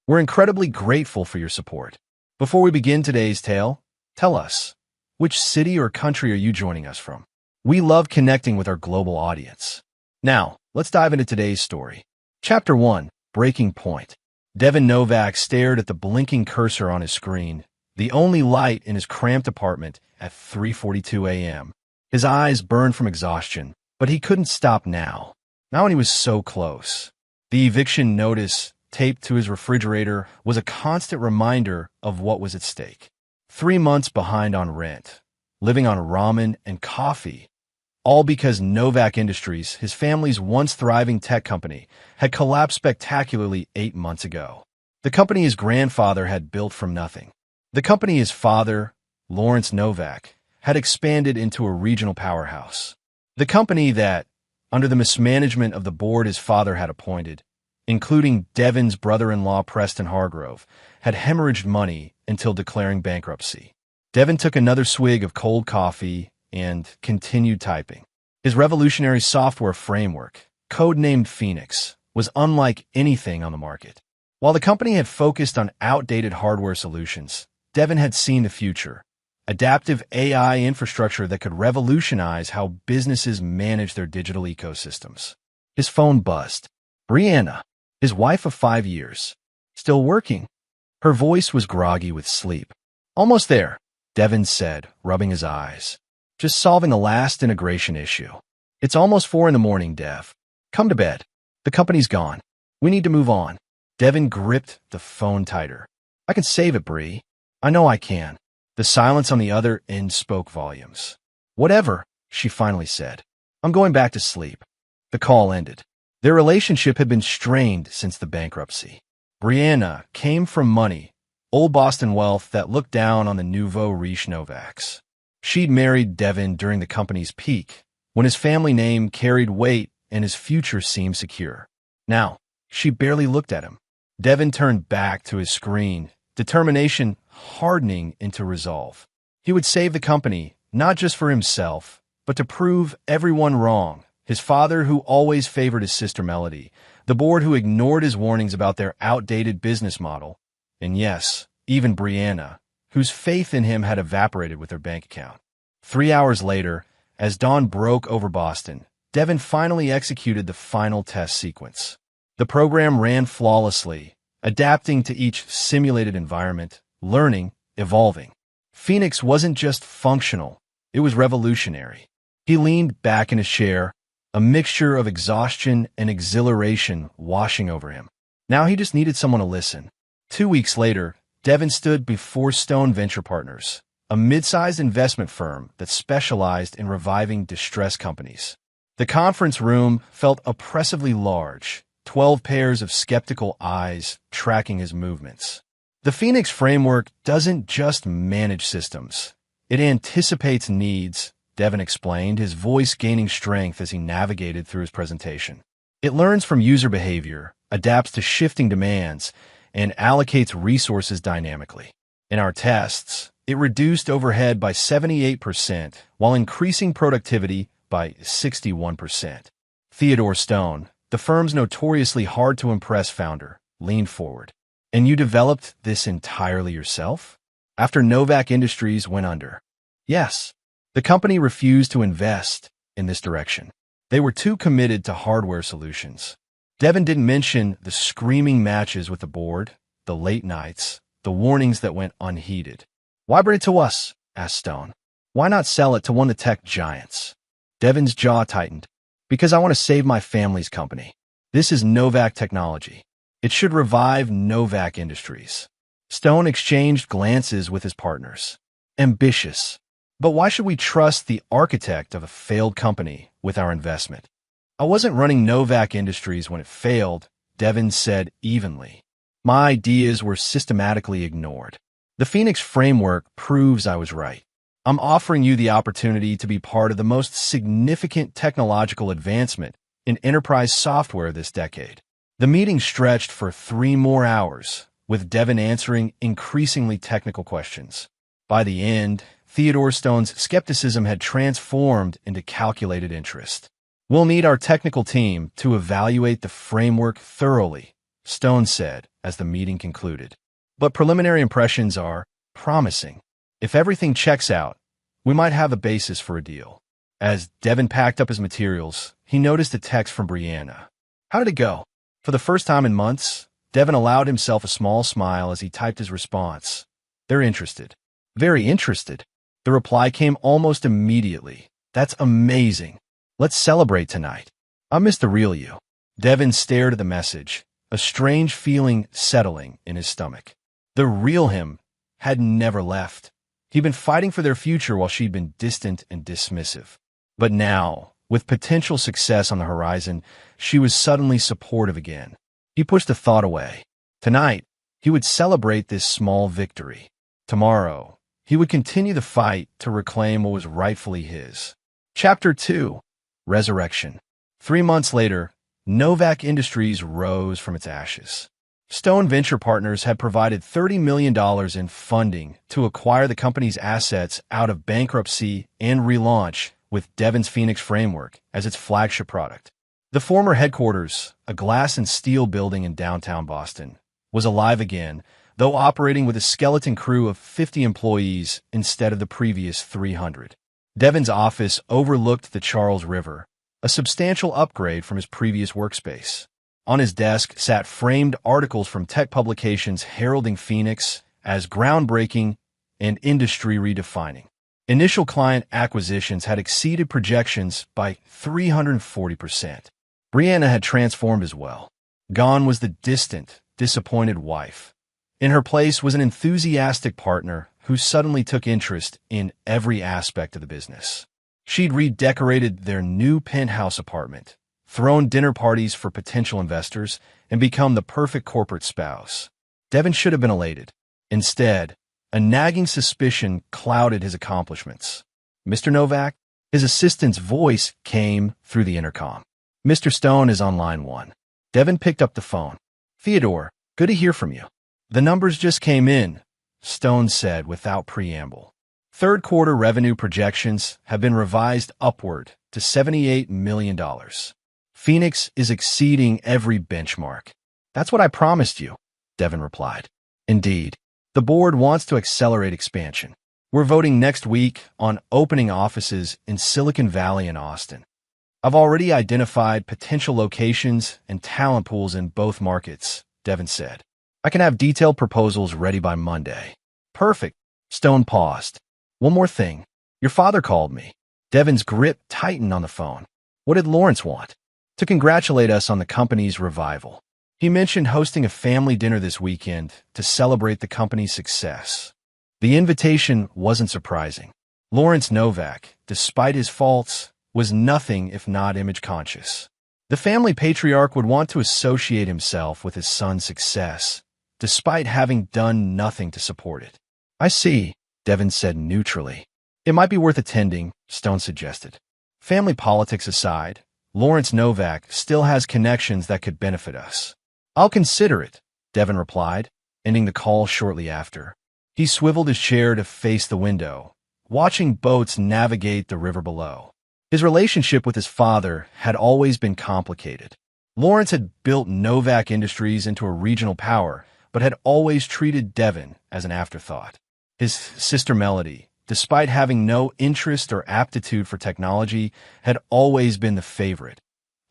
We're incredibly grateful for your support. Before we begin today's tale, tell us, which city or country are you joining us from? We love connecting with our global audience. Now, let's dive into today's story. Chapter 1, Breaking Point. Devin Novak stared at the blinking cursor on his screen, the only light in his cramped apartment at 3:42 a.m. His eyes burned from exhaustion, but he couldn't stop now. Not when he was so close. The eviction notice taped to his refrigerator was a constant reminder of what was at stake. 3 months behind on rent, living on ramen and coffee, all because Novak Industries, his family's once thriving tech company, had collapsed spectacularly 8 months ago. The company his grandfather had built from nothing. The company his father, Lawrence Novak, had expanded into a regional powerhouse. The company that, under the mismanagement of the board his father had appointed, including Devin's brother-in-law Preston Hargrove, had hemorrhaged money until declaring bankruptcy. Devin took another swig of cold coffee and continued typing. His revolutionary software framework, codenamed Phoenix, was unlike anything on the market. While the company had focused on outdated hardware solutions, Devin had seen the future, adaptive AI infrastructure that could revolutionize how businesses manage their digital ecosystems. His phone buzzed. Brianna, his wife of 5 years, still working. Her voice was groggy with sleep. Almost there, Devin said, rubbing his eyes. Just solving the last integration issue. It's almost 4 in the morning, Dev. Come to bed. The company's gone. We need to move on. Devin gripped the phone tighter. I can save it, Bree. I know I can. The silence on the other end spoke volumes. Whatever, she finally said. I'm going back to sleep. The call ended. Their relationship had been strained since the bankruptcy. Brianna came from money, old Boston wealth that looked down on the nouveau riche Novaks. She'd married Devin during the company's peak, when his family name carried weight and his future seemed secure. Now, she barely looked at him. Devin turned back to his screen, determination hardening into resolve. He would save the company, not just for himself, but to prove everyone wrong. His father, who always favored his sister Melody, the board who ignored his warnings about their outdated business model, and yes, even Brianna, whose faith in him had evaporated with her bank account. 3 hours later, as dawn broke over Boston, Devin finally executed the final test sequence. The program ran flawlessly, adapting to each simulated environment, learning, evolving. Phoenix wasn't just functional, it was revolutionary. He leaned back in his chair, a mixture of exhaustion and exhilaration washing over him. Now he just needed someone to listen. 2 weeks later, Devin stood before Stone Venture Partners, a mid-sized investment firm that specialized in reviving distressed companies. The conference room felt oppressively large, 12 pairs of skeptical eyes tracking his movements. The Phoenix framework doesn't just manage systems. It anticipates needs, Devin explained, his voice gaining strength as he navigated through his presentation. It learns from user behavior, adapts to shifting demands, and allocates resources dynamically. In our tests, it reduced overhead by 78% while increasing productivity by 61%. Theodore Stone, the firm's notoriously hard-to-impress founder, leaned forward. And you developed this entirely yourself? After Novak Industries went under? Yes. The company refused to invest in this direction. They were too committed to hardware solutions. Devin didn't mention the screaming matches with the board, the late nights, the warnings that went unheeded. Why bring it to us? Asked Stone. Why not sell it to one of the tech giants? Devin's jaw tightened. Because I want to save my family's company. This is Novak Technology. It should revive Novak Industries. Stone exchanged glances with his partners. Ambitious. But why should we trust the architect of a failed company with our investment? I wasn't running Novak Industries when it failed, Devin said evenly. My ideas were systematically ignored. The Phoenix framework proves I was right. I'm offering you the opportunity to be part of the most significant technological advancement in enterprise software this decade. The meeting stretched for 3 more hours, with Devin answering increasingly technical questions. By the end, Theodore Stone's skepticism had transformed into calculated interest. We'll need our technical team to evaluate the framework thoroughly, Stone said, as the meeting concluded. But preliminary impressions are promising. If everything checks out, we might have a basis for a deal. As Devin packed up his materials, he noticed a text from Brianna. How did it go? For the first time in months, Devin allowed himself a small smile as he typed his response. They're interested. Very interested. The reply came almost immediately. That's amazing. Let's celebrate tonight. I miss the real you. Devin stared at the message, a strange feeling settling in his stomach. The real him had never left. He'd been fighting for their future while she'd been distant and dismissive. But now, with potential success on the horizon, she was suddenly supportive again. He pushed the thought away. Tonight, he would celebrate this small victory. Tomorrow, he would continue the fight to reclaim what was rightfully his. Chapter 2. Resurrection. 3 months later, Novak Industries rose from its ashes. Stone Venture Partners had provided $30 million in funding to acquire the company's assets out of bankruptcy and relaunch with Devin's Phoenix Framework as its flagship product. The former headquarters, a glass and steel building in downtown Boston, was alive again, though operating with a skeleton crew of 50 employees instead of the previous 300. Devin's office overlooked the Charles River, a substantial upgrade from his previous workspace. On his desk sat framed articles from tech publications heralding Phoenix as groundbreaking and industry redefining. Initial client acquisitions had exceeded projections by 340%. Brianna had transformed as well. Gone was the distant, disappointed wife. In her place was an enthusiastic partner who suddenly took interest in every aspect of the business. She'd redecorated their new penthouse apartment, thrown dinner parties for potential investors, and become the perfect corporate spouse. Devin should have been elated. Instead, a nagging suspicion clouded his accomplishments. Mr. Novak? His assistant's voice came through the intercom. Mr. Stone is on line 1. Devin picked up the phone. Theodore, good to hear from you. The numbers just came in, Stone said without preamble. Third quarter revenue projections have been revised upward to $78 million. Phoenix is exceeding every benchmark. That's what I promised you, Devin replied. Indeed, the board wants to accelerate expansion. We're voting next week on opening offices in Silicon Valley and Austin. I've already identified potential locations and talent pools in both markets, Devin said. I can have detailed proposals ready by Monday. Perfect. Stone paused. One more thing. Your father called me. Devin's grip tightened on the phone. What did Lawrence want? To congratulate us on the company's revival. He mentioned hosting a family dinner this weekend to celebrate the company's success. The invitation wasn't surprising. Lawrence Novak, despite his faults, was nothing if not image-conscious. The family patriarch would want to associate himself with his son's success, despite having done nothing to support it. I see, Devin said neutrally. It might be worth attending, Stone suggested. Family politics aside, Lawrence Novak still has connections that could benefit us. I'll consider it, Devin replied, ending the call shortly after. He swiveled his chair to face the window, watching boats navigate the river below. His relationship with his father had always been complicated. Lawrence had built Novak Industries into a regional power, but had always treated Devin as an afterthought. His sister Melody, despite having no interest or aptitude for technology, had always been the favorite.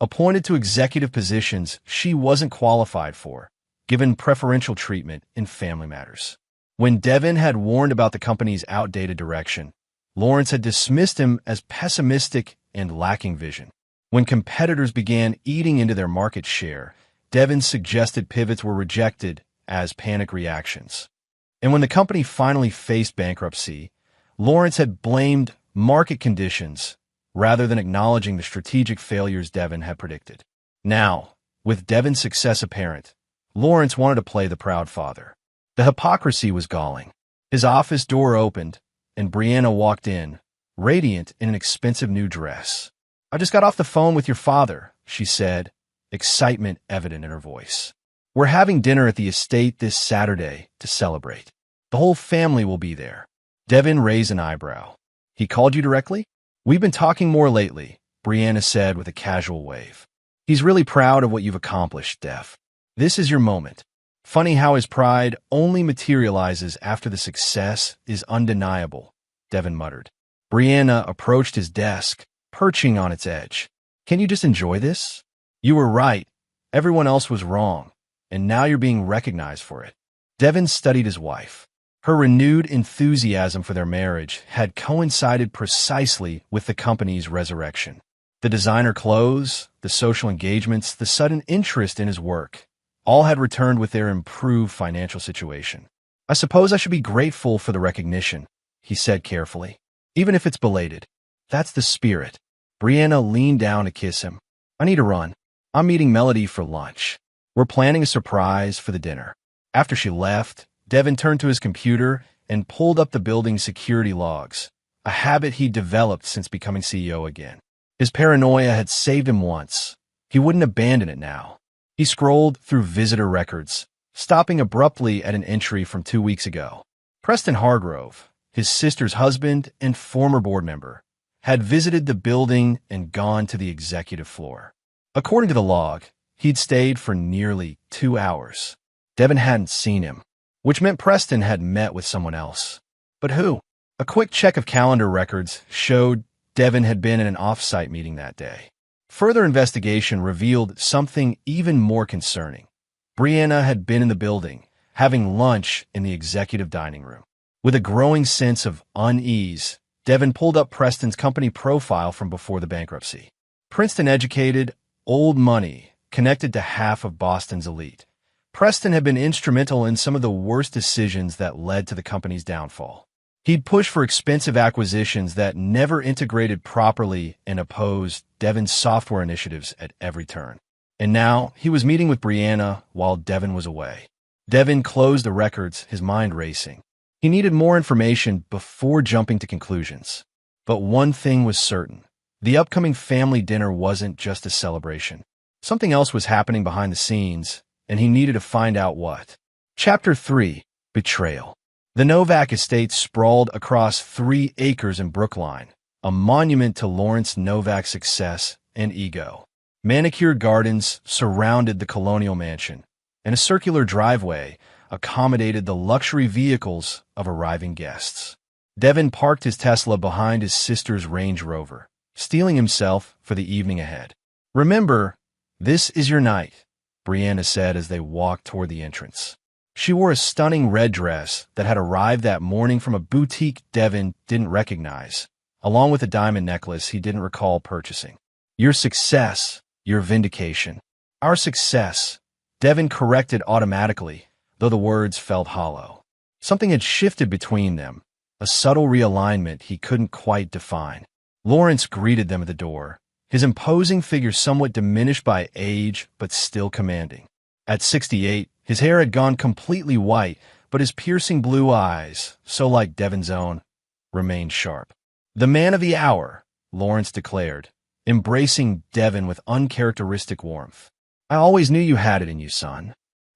Appointed to executive positions she wasn't qualified for, given preferential treatment in family matters. When Devin had warned about the company's outdated direction, Lawrence had dismissed him as pessimistic and lacking vision. When competitors began eating into their market share, Devin's suggested pivots were rejected as panic reactions. And when the company finally faced bankruptcy, Lawrence had blamed market conditions rather than acknowledging the strategic failures Devin had predicted. Now, with Devin's success apparent, Lawrence wanted to play the proud father. The hypocrisy was galling. His office door opened, and Brianna walked in, radiant in an expensive new dress. I just got off the phone with your father, she said, excitement evident in her voice. We're having dinner at the estate this Saturday to celebrate. The whole family will be there. Devin raised an eyebrow. He called you directly? We've been talking more lately, Brianna said with a casual wave. He's really proud of what you've accomplished, Dev. This is your moment. Funny how his pride only materializes after the success is undeniable, Devin muttered. Brianna approached his desk, perching on its edge. Can you just enjoy this? You were right. Everyone else was wrong, and now you're being recognized for it. Devin studied his wife. Her renewed enthusiasm for their marriage had coincided precisely with the company's resurrection. The designer clothes, the social engagements, the sudden interest in his work, all had returned with their improved financial situation. I suppose I should be grateful for the recognition, he said carefully, even if it's belated. That's the spirit. Brianna leaned down to kiss him. I need to run. I'm meeting Melody for lunch. We're planning a surprise for the dinner. After she left, Devin turned to his computer and pulled up the building's security logs, a habit he developed since becoming CEO again. His paranoia had saved him once. He wouldn't abandon it now. He scrolled through visitor records, stopping abruptly at an entry from 2 weeks ago. Preston Hargrove, his sister's husband and former board member, had visited the building and gone to the executive floor. According to the log, he'd stayed for nearly 2 hours. Devin hadn't seen him, which meant Preston had met with someone else. But who? A quick check of calendar records showed Devin had been in an off-site meeting that day. Further investigation revealed something even more concerning. Brianna had been in the building, having lunch in the executive dining room. With a growing sense of unease, Devin pulled up Preston's company profile from before the bankruptcy. Princeton-educated, old money, connected to half of Boston's elite. Preston had been instrumental in some of the worst decisions that led to the company's downfall. He'd pushed for expensive acquisitions that never integrated properly and opposed Devin's software initiatives at every turn. And now he was meeting with Brianna while Devin was away. Devin closed the records, his mind racing. He needed more information before jumping to conclusions. But one thing was certain. The upcoming family dinner wasn't just a celebration. Something else was happening behind the scenes, and he needed to find out what. Chapter 3: Betrayal. The Novak estate sprawled across 3 acres in Brookline, a monument to Lawrence Novak's success and ego. Manicured gardens surrounded the colonial mansion, and a circular driveway accommodated the luxury vehicles of arriving guests. Devin parked his Tesla behind his sister's Range Rover, steeling himself for the evening ahead. Remember, this is your night, Brianna said as they walked toward the entrance. She wore a stunning red dress that had arrived that morning from a boutique Devin didn't recognize, along with a diamond necklace he didn't recall purchasing. Your success, your vindication. Our success, Devin corrected automatically, though the words felt hollow. Something had shifted between them, a subtle realignment he couldn't quite define. Lawrence greeted them at the door, his imposing figure somewhat diminished by age but still commanding. At 68, his hair had gone completely white, but his piercing blue eyes, so like Devin's own, remained sharp. The man of the hour, Lawrence declared, embracing Devin with uncharacteristic warmth. I always knew you had it in you, son.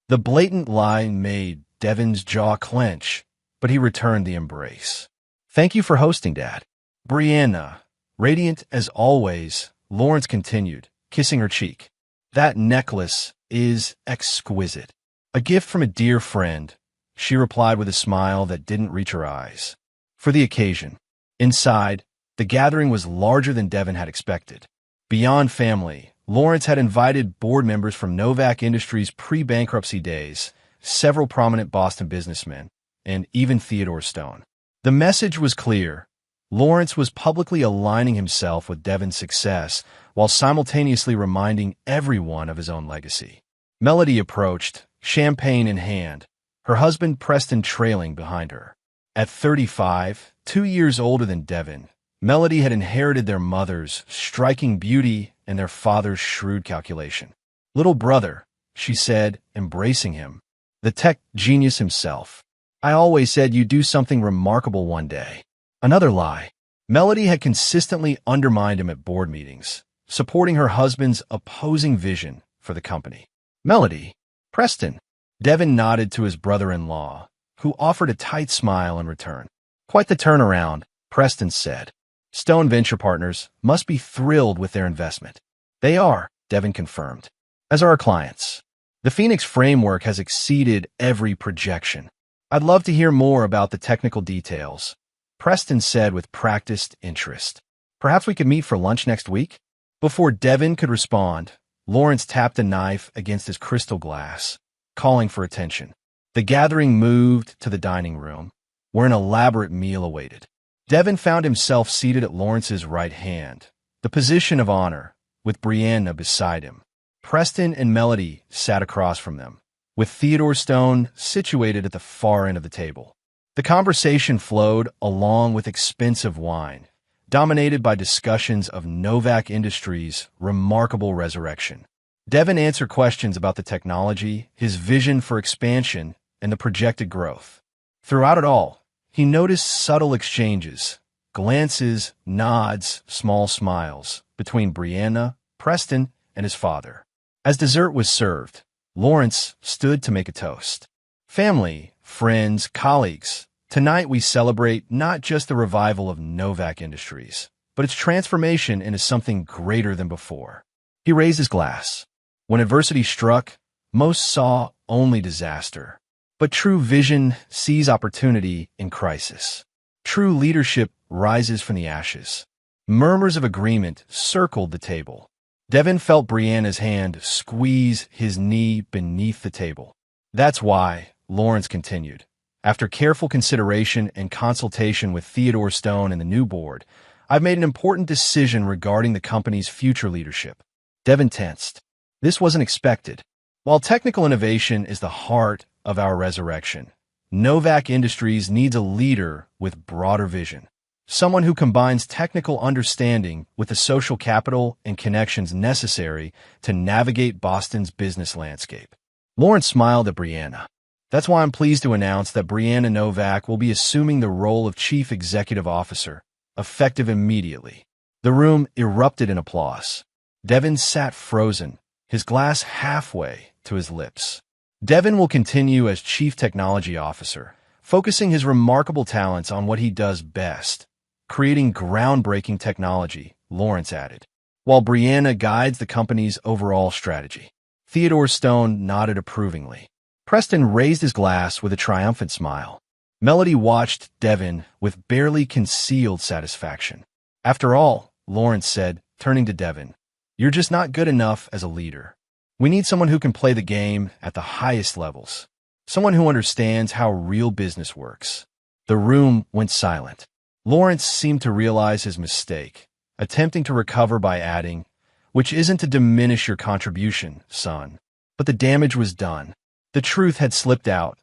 The blatant line made Devin's jaw clench, but he returned the embrace. Thank you for hosting, Dad. Brianna, radiant as always, Lawrence continued, kissing her cheek. That necklace is exquisite. A gift from a dear friend, she replied with a smile that didn't reach her eyes. For the occasion. Inside, the gathering was larger than Devin had expected. Beyond family, Lawrence had invited board members from Novak Industries' pre-bankruptcy days, several prominent Boston businessmen, and even Theodore Stone. The message was clear. Lawrence was publicly aligning himself with Devin's success while simultaneously reminding everyone of his own legacy. Melody approached, champagne in hand, her husband Preston trailing behind her. At 35, 2 years older than Devin, Melody had inherited their mother's striking beauty and their father's shrewd calculation. Little brother, she said, embracing him, the tech genius himself. I always said you'd do something remarkable one day. Another lie. Melody had consistently undermined him at board meetings, supporting her husband's opposing vision for the company. Melody, Preston. Devin nodded to his brother-in-law, who offered a tight smile in return. Quite the turnaround, Preston said. Stone Venture Partners must be thrilled with their investment. They are, Devin confirmed, as are our clients. The Phoenix framework has exceeded every projection. I'd love to hear more about the technical details, Preston said with practiced interest. Perhaps we could meet for lunch next week? Before Devin could respond, Lawrence tapped a knife against his crystal glass, calling for attention. The gathering moved to the dining room, where an elaborate meal awaited. Devin found himself seated at Lawrence's right hand, the position of honor, with Brianna beside him. Preston and Melody sat across from them, with Theodore Stone situated at the far end of the table. The conversation flowed along with expensive wine, dominated by discussions of Novak Industries' remarkable resurrection. Devin answered questions about the technology, his vision for expansion, and the projected growth. Throughout it all, he noticed subtle exchanges, glances, nods, small smiles between Brianna, Preston, and his father. As dessert was served, Lawrence stood to make a toast. Family, friends, colleagues, tonight we celebrate not just the revival of Novak Industries, but its transformation into something greater than before. He raised his glass. When adversity struck, most saw only disaster. But true vision sees opportunity in crisis. True leadership rises from the ashes. Murmurs of agreement circled the table. Devin felt Brianna's hand squeeze his knee beneath the table. That's why, Lawrence continued, after careful consideration and consultation with Theodore Stone and the new board, I've made an important decision regarding the company's future leadership. Devin tensed. This wasn't expected. While technical innovation is the heart of our resurrection, Novak Industries needs a leader with broader vision. Someone who combines technical understanding with the social capital and connections necessary to navigate Boston's business landscape. Lawrence smiled at Brianna. That's why I'm pleased to announce that Brianna Novak will be assuming the role of Chief Executive Officer, effective immediately. The room erupted in applause. Devin sat frozen, his glass halfway to his lips. Devin will continue as Chief Technology Officer, focusing his remarkable talents on what he does best, creating groundbreaking technology, Lawrence added, while Brianna guides the company's overall strategy. Theodore Stone nodded approvingly. Preston raised his glass with a triumphant smile. Melody watched Devin with barely concealed satisfaction. After all, Lawrence said, turning to Devin, you're just not good enough as a leader. We need someone who can play the game at the highest levels. Someone who understands how real business works. The room went silent. Lawrence seemed to realize his mistake, attempting to recover by adding, which isn't to diminish your contribution, son. But the damage was done. The truth had slipped out.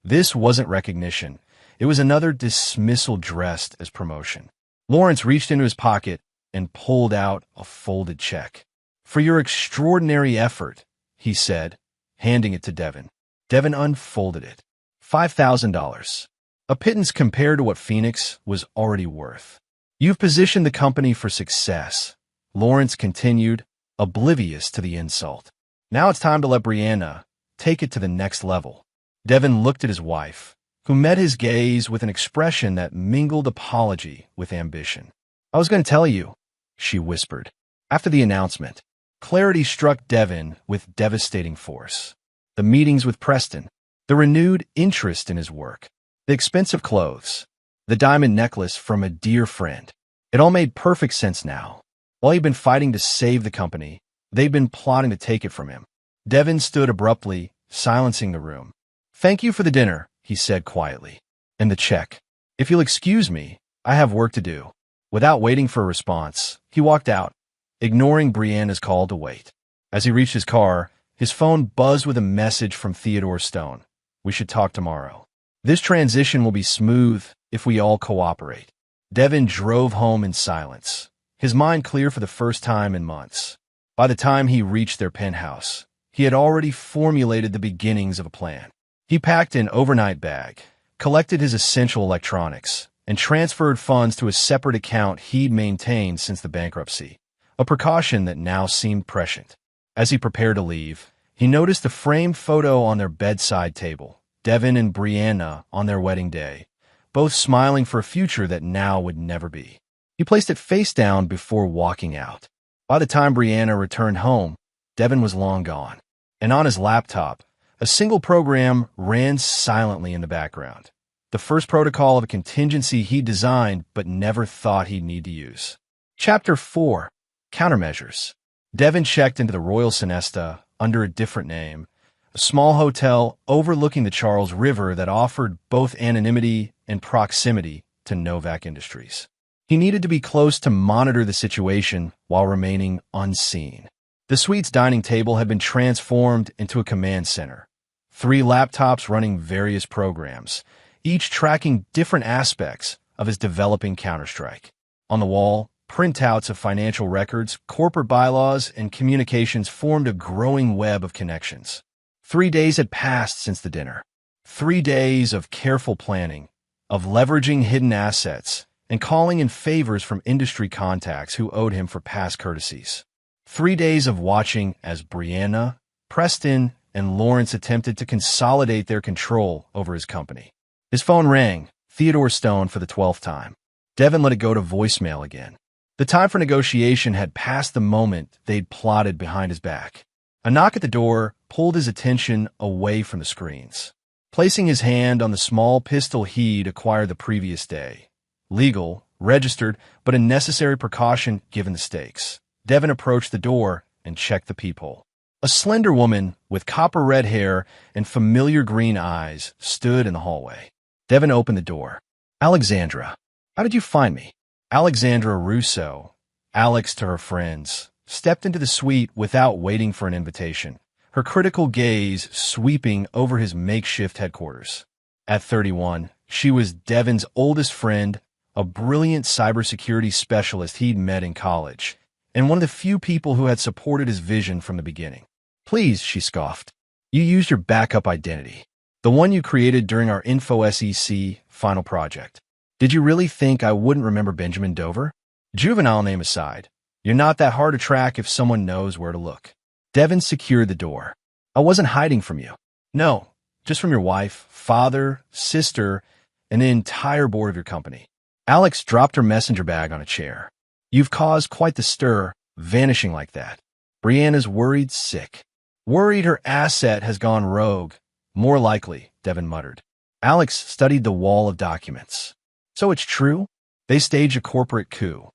This wasn't recognition. It was another dismissal dressed as promotion. Lawrence reached into his pocket and pulled out a folded check. For your extraordinary effort, he said, handing it to Devin. Devin unfolded it. $5,000. A pittance compared to what Phoenix was already worth. You've positioned the company for success, Lawrence continued, oblivious to the insult. Now it's time to let Brianna take it to the next level. Devin looked at his wife, who met his gaze with an expression that mingled apology with ambition. I was going to tell you, she whispered. After the announcement, clarity struck Devin with devastating force. The meetings with Preston, the renewed interest in his work, the expensive clothes, the diamond necklace from a dear friend. It all made perfect sense now. While he'd been fighting to save the company, they'd been plotting to take it from him. Devin stood abruptly, silencing the room. Thank you for the dinner, he said quietly. And the check. If you'll excuse me, I have work to do. Without waiting for a response, he walked out, ignoring Brianna's call to wait. As he reached his car, his phone buzzed with a message from Theodore Stone. We should talk tomorrow. This transition will be smooth if we all cooperate. Devin drove home in silence, his mind clear for the first time in months. By the time he reached their penthouse, he had already formulated the beginnings of a plan. He packed an overnight bag, collected his essential electronics, and transferred funds to a separate account he'd maintained since the bankruptcy, a precaution that now seemed prescient. As he prepared to leave, he noticed a framed photo on their bedside table, Devin and Brianna on their wedding day, both smiling for a future that now would never be. He placed it face down before walking out. By the time Brianna returned home, Devin was long gone. And on his laptop, a single program ran silently in the background. The first protocol of a contingency he designed but never thought he'd need to use. Chapter 4. Countermeasures. Devin checked into the Royal Sonesta under a different name, a small hotel overlooking the Charles River that offered both anonymity and proximity to Novak Industries. He needed to be close to monitor the situation while remaining unseen. The suite's dining table had been transformed into a command center. 3 laptops running various programs, each tracking different aspects of his developing Counter-Strike. On the wall, printouts of financial records, corporate bylaws, and communications formed a growing web of connections. 3 days had passed since the dinner. 3 days of careful planning, of leveraging hidden assets, and calling in favors from industry contacts who owed him for past courtesies. 3 days of watching as Brianna, Preston, and Lawrence attempted to consolidate their control over his company. His phone rang, Theodore Stone for the 12th time. Devin let it go to voicemail again. The time for negotiation had passed the moment they'd plotted behind his back. A knock at the door pulled his attention away from the screens. Placing his hand on the small pistol he'd acquired the previous day. Legal, registered, but a necessary precaution given the stakes. Devin approached the door and checked the peephole. A slender woman with copper-red hair and familiar green eyes stood in the hallway. Devin opened the door. "Alexandra, how did you find me?" Alexandra Russo, Alex to her friends, stepped into the suite without waiting for an invitation, her critical gaze sweeping over his makeshift headquarters. At 31, she was Devin's oldest friend, a brilliant cybersecurity specialist he'd met in college, and one of the few people who had supported his vision from the beginning. "Please," she scoffed, "you used your backup identity, the one you created during our InfoSEC final project. Did you really think I wouldn't remember Benjamin Dover? Juvenile name aside, you're not that hard to track if someone knows where to look." Devin secured the door. "I wasn't hiding from you. No, just from your wife, father, sister, and the entire board of your company." Alex dropped her messenger bag on a chair. "You've caused quite the stir, vanishing like that. Brianna's worried sick. Worried her asset has gone rogue. More likely," Devin muttered. Alex studied the wall of documents. "So it's true? They staged a corporate coup.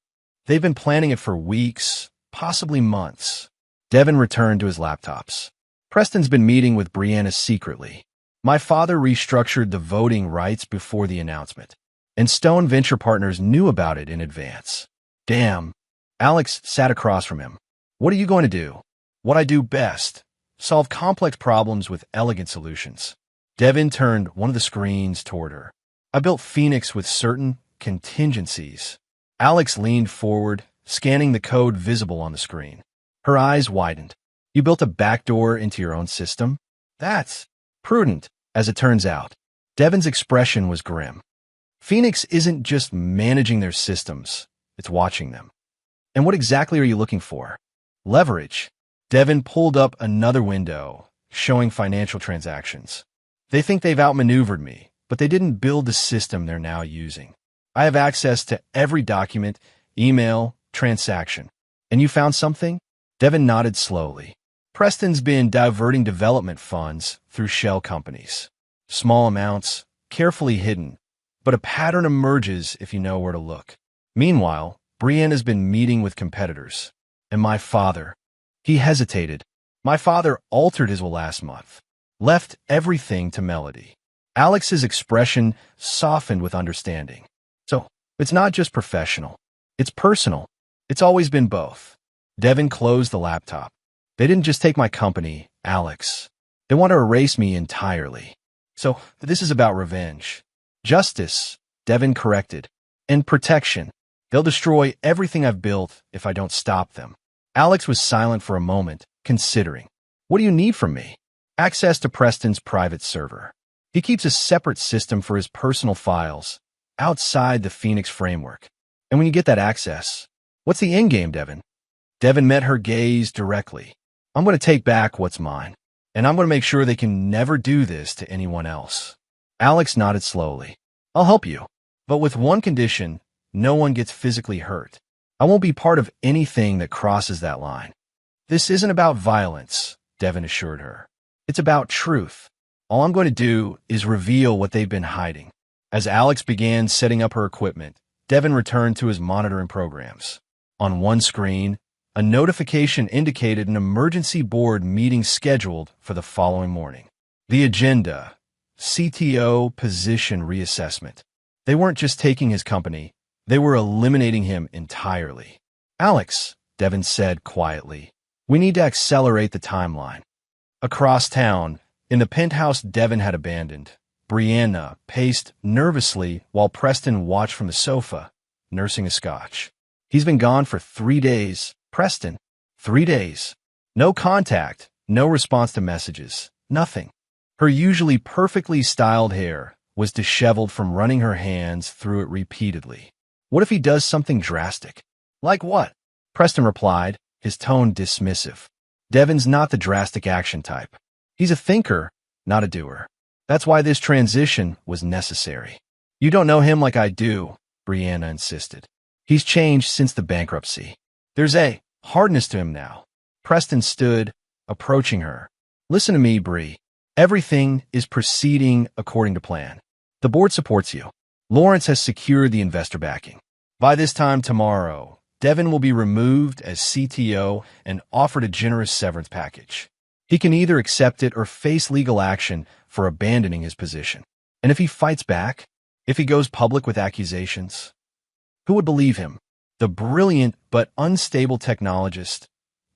They've been planning it for weeks, possibly months." Devin returned to his laptops. "Preston's been meeting with Brianna secretly. My father restructured the voting rights before the announcement, and Stone Venture Partners knew about it in advance." "Damn." Alex sat across from him. "What are you going to do?" "What I do best. Solve complex problems with elegant solutions." Devin turned one of the screens toward her. "I built Phoenix with certain contingencies." Alex leaned forward, scanning the code visible on the screen. Her eyes widened. "You built a backdoor into your own system? That's prudent, as it turns out." Devin's expression was grim. "Phoenix isn't just managing their systems, it's watching them." "And what exactly are you looking for?" "Leverage." Devin pulled up another window, showing financial transactions. "They think they've outmaneuvered me, but they didn't build the system they're now using. I have access to every document, email, transaction." "And you found something?" Devin nodded slowly. "Preston's been diverting development funds through shell companies. Small amounts, carefully hidden, but a pattern emerges if you know where to look. Meanwhile, Brianna's been meeting with competitors. And my father." He hesitated. "My father altered his will last month. Left everything to Melody." Alex's expression softened with understanding. "So, it's not just professional. It's personal. It's always been both." Devin closed the laptop. "They didn't just take my company, Alex. They want to erase me entirely. So, this is about revenge. Justice," Devin corrected, "and protection. They'll destroy everything I've built if I don't stop them." Alex was silent for a moment, considering. "What do you need from me?" "Access to Preston's private server. He keeps a separate system for his personal files, outside the Phoenix framework. And when you get that access, what's the endgame, Devin?" Devin met her gaze directly. "I'm going to take back what's mine, and I'm going to make sure they can never do this to anyone else." Alex nodded slowly. "I'll help you, but with one condition: no one gets physically hurt. I won't be part of anything that crosses that line." "This isn't about violence," Devin assured her. It's about truth. All I'm going to do is reveal what they've been hiding. As Alex began setting up her equipment, Devin returned to his monitoring programs. On one screen, a notification indicated an emergency board meeting scheduled for the following morning. The agenda: CTO position reassessment. They weren't just taking his company, they were eliminating him entirely. Alex, Devin said quietly, we need to accelerate the timeline. Across town, in the penthouse Devin had abandoned, Brianna paced nervously while Preston watched from the sofa, nursing a scotch. He's been gone for 3 days, Preston. 3 days. No contact, no response to messages, nothing. Her usually perfectly styled hair was disheveled from running her hands through it repeatedly. What if he does something drastic? Like what? Preston replied, his tone dismissive. Devin's not the drastic action type. He's a thinker, not a doer. That's why this transition was necessary. You don't know him like I do, Brianna insisted. He's changed since the bankruptcy. There's a hardness to him now. Preston stood, approaching her. Listen to me, Bree. Everything is proceeding according to plan. The board supports you. Lawrence has secured the investor backing. By this time tomorrow, Devin will be removed as CTO and offered a generous severance package. He can either accept it or face legal action for abandoning his position. And if he fights back, if he goes public with accusations, who would believe him? The brilliant but unstable technologist,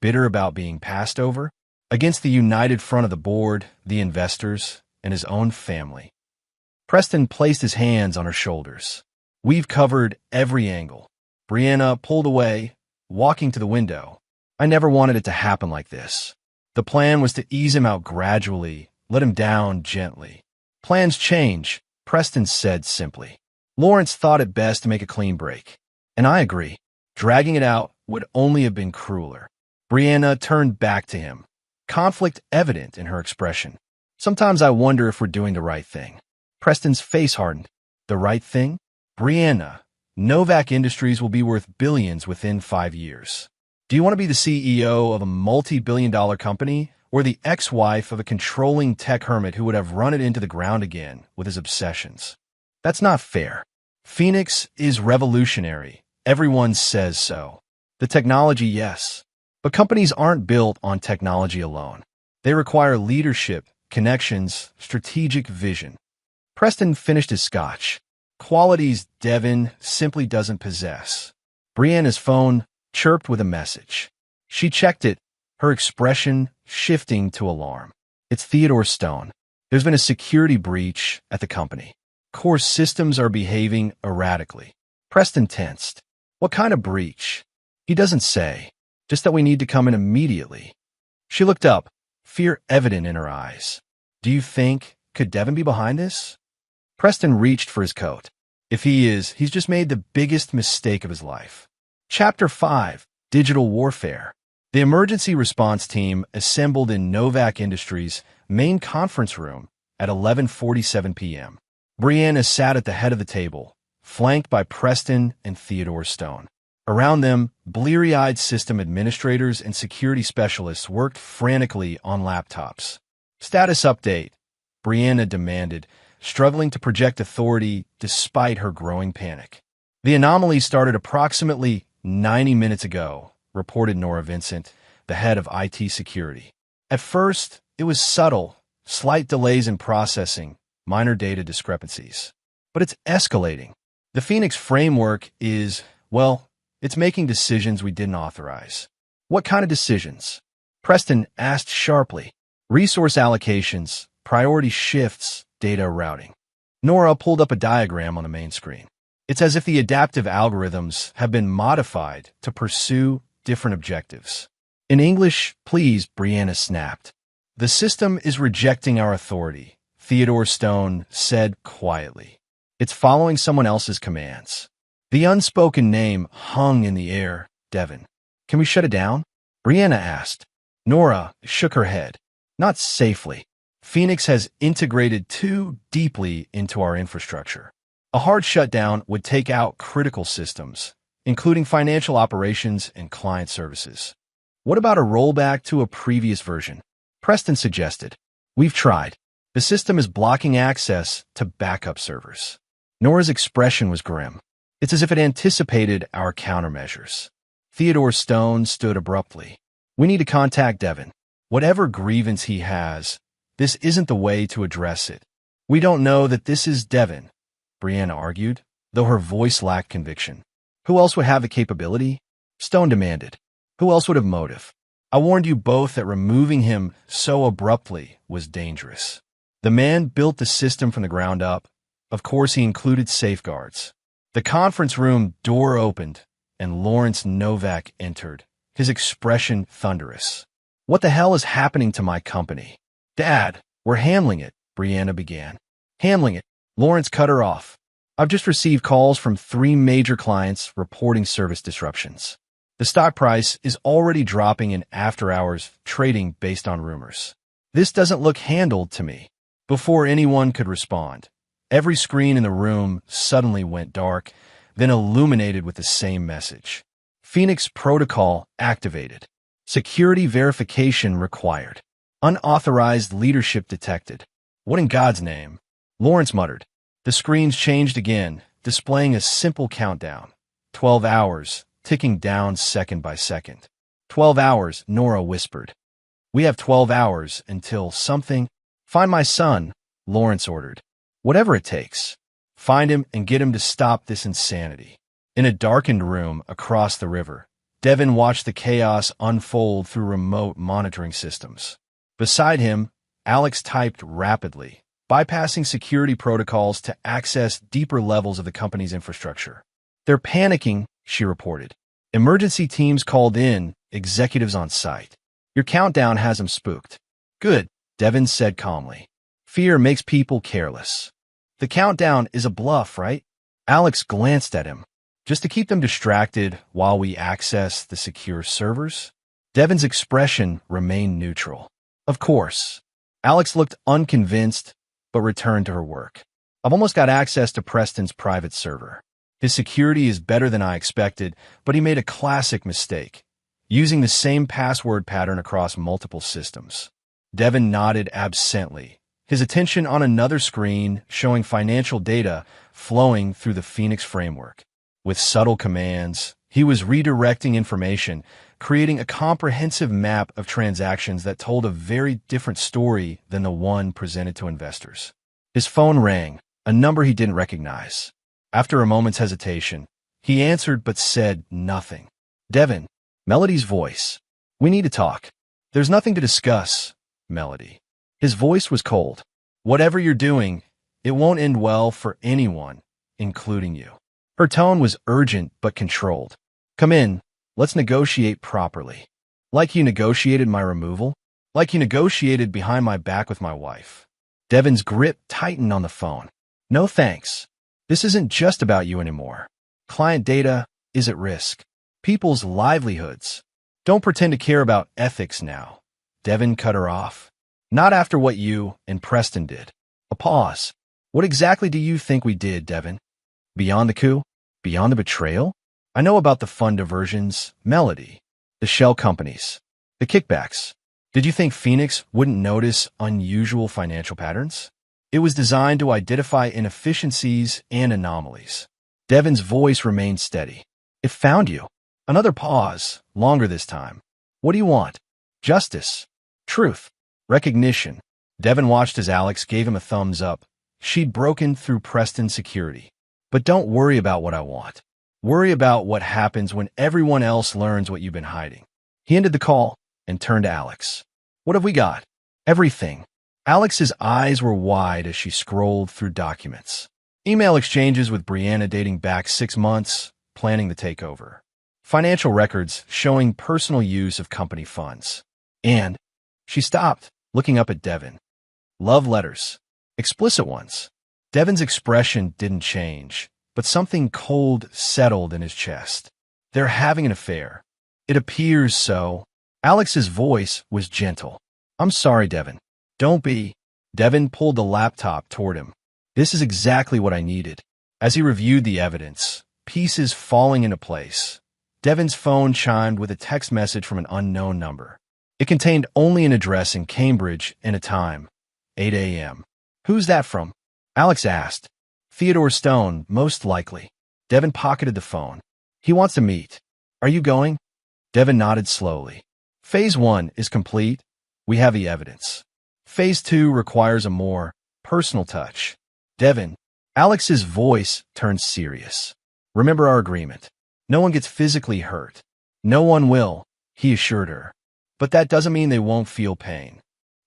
bitter about being passed over, against the united front of the board, the investors, and his own family. Preston placed his hands on her shoulders. We've covered every angle. Brianna pulled away, walking to the window. I never wanted it to happen like this. The plan was to ease him out gradually, let him down gently. Plans change, Preston said simply. Lawrence thought it best to make a clean break. And I agree. Dragging it out would only have been crueler. Brianna turned back to him, conflict evident in her expression. Sometimes I wonder if we're doing the right thing. Preston's face hardened. The right thing? Brianna, Novak Industries will be worth billions within 5 years. Do you want to be the CEO of a multi-billion-dollar company or the ex-wife of a controlling tech hermit who would have run it into the ground again with his obsessions? That's not fair. Phoenix is revolutionary. Everyone says so. The technology, yes. But companies aren't built on technology alone. They require leadership, connections, strategic vision. Preston finished his scotch. Qualities Devin simply doesn't possess. Brianna's phone chirped with a message. She checked it, her expression shifting to alarm. It's Theodore Stone. There's been a security breach at the company. Core systems are behaving erratically. Preston tensed. What kind of breach? He doesn't say, just that we need to come in immediately. She looked up, fear evident in her eyes. Do you think, could Devin be behind this? Preston reached for his coat. If he is, he's just made the biggest mistake of his life. Chapter 5, Digital Warfare. The emergency response team assembled in Novak Industries' main conference room at 11:47 p.m. Brianna sat at the head of the table, flanked by Preston and Theodore Stone. Around them, bleary-eyed system administrators and security specialists worked frantically on laptops. Status update, Brianna demanded, struggling to project authority despite her growing panic. The anomaly started approximately 90 minutes ago, reported Nora Vincent, the head of IT security. At first, it was subtle, slight delays in processing, minor data discrepancies. But it's escalating. The Phoenix framework is, well, it's making decisions we didn't authorize. What kind of decisions? Preston asked sharply. Resource allocations, priority shifts, data routing. Nora pulled up a diagram on the main screen. It's as if the adaptive algorithms have been modified to pursue different objectives. In English, please, Brianna snapped. The system is rejecting our authority, Theodore Stone said quietly. It's following someone else's commands. The unspoken name hung in the air, Devin. Can we shut it down? Brianna asked. Nora shook her head. Not safely. Phoenix has integrated too deeply into our infrastructure. A hard shutdown would take out critical systems, including financial operations and client services. What about a rollback to a previous version? Preston suggested. We've tried. The system is blocking access to backup servers. Nora's expression was grim. It's as if it anticipated our countermeasures. Theodore Stone stood abruptly. We need to contact Devin. Whatever grievance he has, this isn't the way to address it. We don't know that this is Devin, Brianna argued, though her voice lacked conviction. Who else would have the capability? Stone demanded. Who else would have motive? I warned you both that removing him so abruptly was dangerous. The man built the system from the ground up. Of course, he included safeguards. The conference room door opened, and Lawrence Novak entered, his expression thunderous. What the hell is happening to my company? Dad, we're handling it, Brianna began. Handling it. Lawrence cut her off. I've just received calls from 3 major clients reporting service disruptions. The stock price is already dropping in after-hours trading based on rumors. This doesn't look handled to me. Before anyone could respond, every screen in the room suddenly went dark, then illuminated with the same message. Phoenix Protocol activated. Security verification required. Unauthorized leadership detected. What in God's name? Lawrence muttered. The screens changed again, displaying a simple countdown. 12 hours, ticking down second by second. 12 hours, Nora whispered. We have 12 hours until something. Find my son, Lawrence ordered. Whatever it takes. Find him and get him to stop this insanity. In a darkened room across the river, Devin watched the chaos unfold through remote monitoring systems. Beside him, Alex typed rapidly, bypassing security protocols to access deeper levels of the company's infrastructure. They're panicking, she reported. Emergency teams called in, executives on site. Your countdown has them spooked. Good, Devin said calmly. Fear makes people careless. The countdown is a bluff, right? Alex glanced at him. Just to keep them distracted while we access the secure servers? Devin's expression remained neutral. Of course. Alex looked unconvinced, but returned to her work. I've almost got access to Preston's private server. His security is better than I expected, but he made a classic mistake, using the same password pattern across multiple systems. Devin nodded absently, his attention on another screen showing financial data flowing through the Phoenix framework. With subtle commands, he was redirecting information, creating a comprehensive map of transactions that told a very different story than the one presented to investors. His phone rang, a number he didn't recognize. After a moment's hesitation, he answered but said nothing. Devin, Melody's voice. We need to talk. There's nothing to discuss, Melody. His voice was cold. Whatever you're doing, it won't end well for anyone, including you. Her tone was urgent but controlled. Come in, let's negotiate properly. Like you negotiated my removal? Like you negotiated behind my back with my wife. Devin's grip tightened on the phone. No thanks. This isn't just about you anymore. Client data is at risk. People's livelihoods. Don't pretend to care about ethics now. Devin cut her off. Not after what you and Preston did. A pause. What exactly do you think we did, Devin? Beyond the coup? Beyond the betrayal? I know about the fund diversions, Melody, the shell companies, the kickbacks. Did you think Phoenix wouldn't notice unusual financial patterns? It was designed to identify inefficiencies and anomalies. Devin's voice remained steady. It found you. Another pause, longer this time. What do you want? Justice. Truth. Recognition. Devin watched as Alex gave him a thumbs up. She'd broken through Preston's security. But don't worry about what I want. Worry about what happens when everyone else learns what you've been hiding. He ended the call and turned to Alex. What have we got? Everything. Alex's eyes were wide as she scrolled through documents. Email exchanges with Brianna dating back 6 months, planning the takeover. Financial records showing personal use of company funds. And she stopped, looking up at Devin. Love letters. Explicit ones. Devin's expression didn't change, but something cold settled in his chest. They're having an affair. It appears so. Alex's voice was gentle. I'm sorry, Devin. Don't be. Devin pulled the laptop toward him. This is exactly what I needed. As he reviewed the evidence, pieces falling into place, Devin's phone chimed with a text message from an unknown number. It contained only an address in Cambridge and a time, 8 a.m. "Who's that from?" Alex asked. "Theodore Stone, most likely." Devin pocketed the phone. "He wants to meet. Are you going?" Devin nodded slowly. "Phase 1 is complete. We have the evidence. Phase 2 requires a more personal touch." "Devin," Alex's voice turned serious. "Remember our agreement. No one gets physically hurt. No one will," he assured her. "But that doesn't mean they won't feel pain."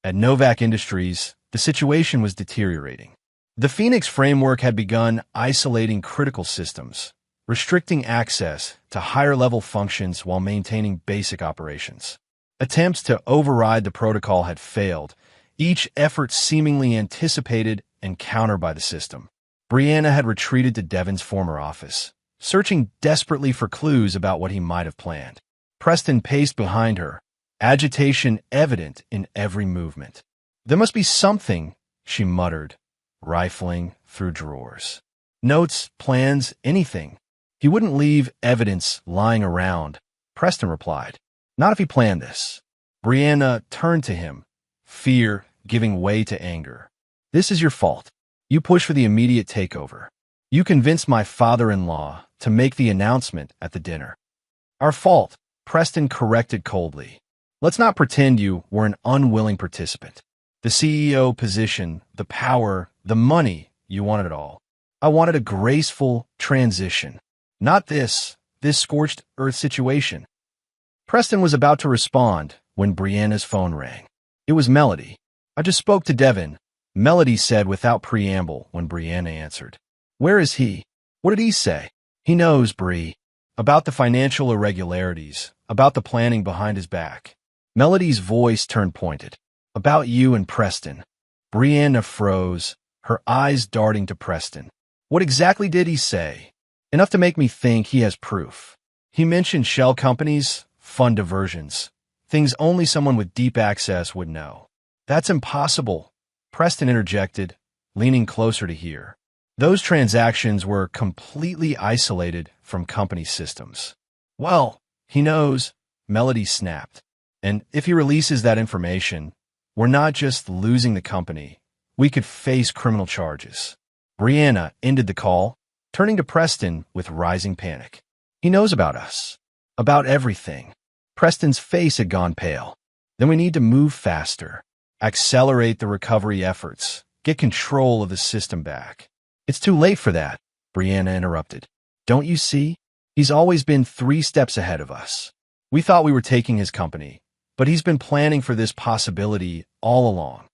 At Novak Industries, the situation was deteriorating. The Phoenix framework had begun isolating critical systems, restricting access to higher-level functions while maintaining basic operations. Attempts to override the protocol had failed, each effort seemingly anticipated and countered by the system. Brianna had retreated to Devin's former office, searching desperately for clues about what he might have planned. Preston paced behind her, agitation evident in every movement. "There must be something," she muttered, rifling through drawers. "Notes, plans, anything. He wouldn't leave evidence lying around," Preston replied. "Not if he planned this." Brianna turned to him, fear giving way to anger. "This is your fault. You pushed for the immediate takeover. You convinced my father-in-law to make the announcement at the dinner." "Our fault," Preston corrected coldly. "Let's not pretend you were an unwilling participant. The CEO position, the power, the money, you wanted it all. I wanted a graceful transition. Not this scorched earth situation." Preston was about to respond when Brianna's phone rang. It was Melody. "I just spoke to Devin," Melody said without preamble when Brianna answered. "Where is he? What did he say?" "He knows, Bri. About the financial irregularities, about the planning behind his back." Melody's voice turned pointed. "About you and Preston." Brianna froze, her eyes darting to Preston. "What exactly did he say?" "Enough to make me think he has proof. He mentioned shell companies, fund diversions, things only someone with deep access would know." "That's impossible," Preston interjected, leaning closer to hear. "Those transactions were completely isolated from company systems." "Well, he knows," Melody snapped. "And if he releases that information, we're not just losing the company. We could face criminal charges." Brianna ended the call, turning to Preston with rising panic. "He knows about us. About everything." Preston's face had gone pale. "Then we need to move faster. Accelerate the recovery efforts. Get control of the system back." "It's too late for that," Brianna interrupted. "Don't you see? He's always been 3 steps ahead of us. We thought we were taking his company, but he's been planning for this possibility all along.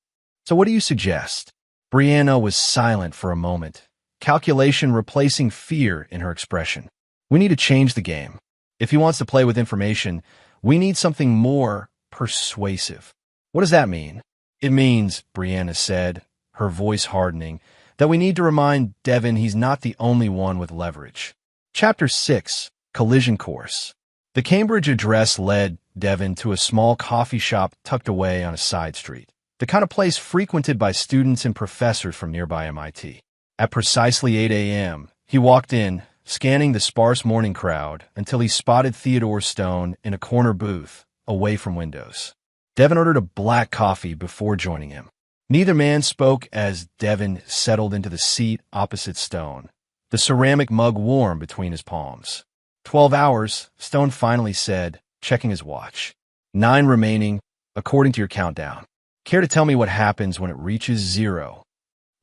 So what do you suggest?" Brianna was silent for a moment, calculation replacing fear in her expression. "We need to change the game. If he wants to play with information, we need something more persuasive." "What does that mean?" "It means," Brianna said, her voice hardening, "that we need to remind Devin he's not the only one with leverage." Chapter 6, Collision Course. The Cambridge address led Devin to a small coffee shop tucked away on a side street, the kind of place frequented by students and professors from nearby MIT. At precisely 8 a.m., he walked in, scanning the sparse morning crowd until he spotted Theodore Stone in a corner booth, away from windows. Devin ordered a black coffee before joining him. Neither man spoke as Devin settled into the seat opposite Stone, the ceramic mug warm between his palms. 12 hours, Stone finally said, checking his watch. 9 remaining, according to your countdown. Care to tell me what happens when it reaches 0?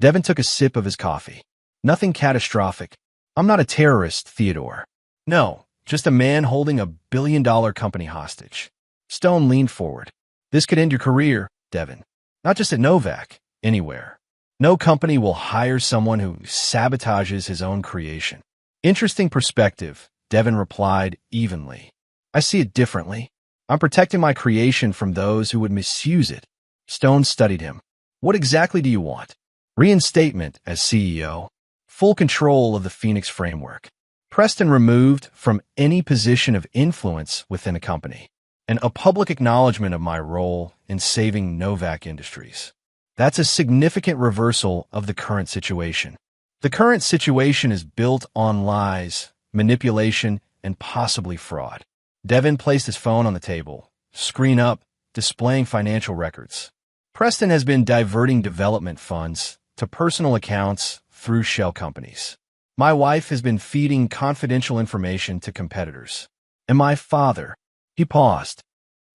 Devin took a sip of his coffee. Nothing catastrophic. I'm not a terrorist, Theodore. No, just a man holding a billion-dollar company hostage. Stone leaned forward. This could end your career, Devin. Not just at Novak, anywhere. No company will hire someone who sabotages his own creation. Interesting perspective, Devin replied evenly. I see it differently. I'm protecting my creation from those who would misuse it. Stone studied him. What exactly do you want? Reinstatement as CEO. Full control of the Phoenix framework. Preston removed from any position of influence within a company. And a public acknowledgement of my role in saving Novak Industries. That's a significant reversal of the current situation. The current situation is built on lies, manipulation, and possibly fraud. Devin placed his phone on the table, screen up, displaying financial records. Preston has been diverting development funds to personal accounts through shell companies. My wife has been feeding confidential information to competitors. And my father, he paused.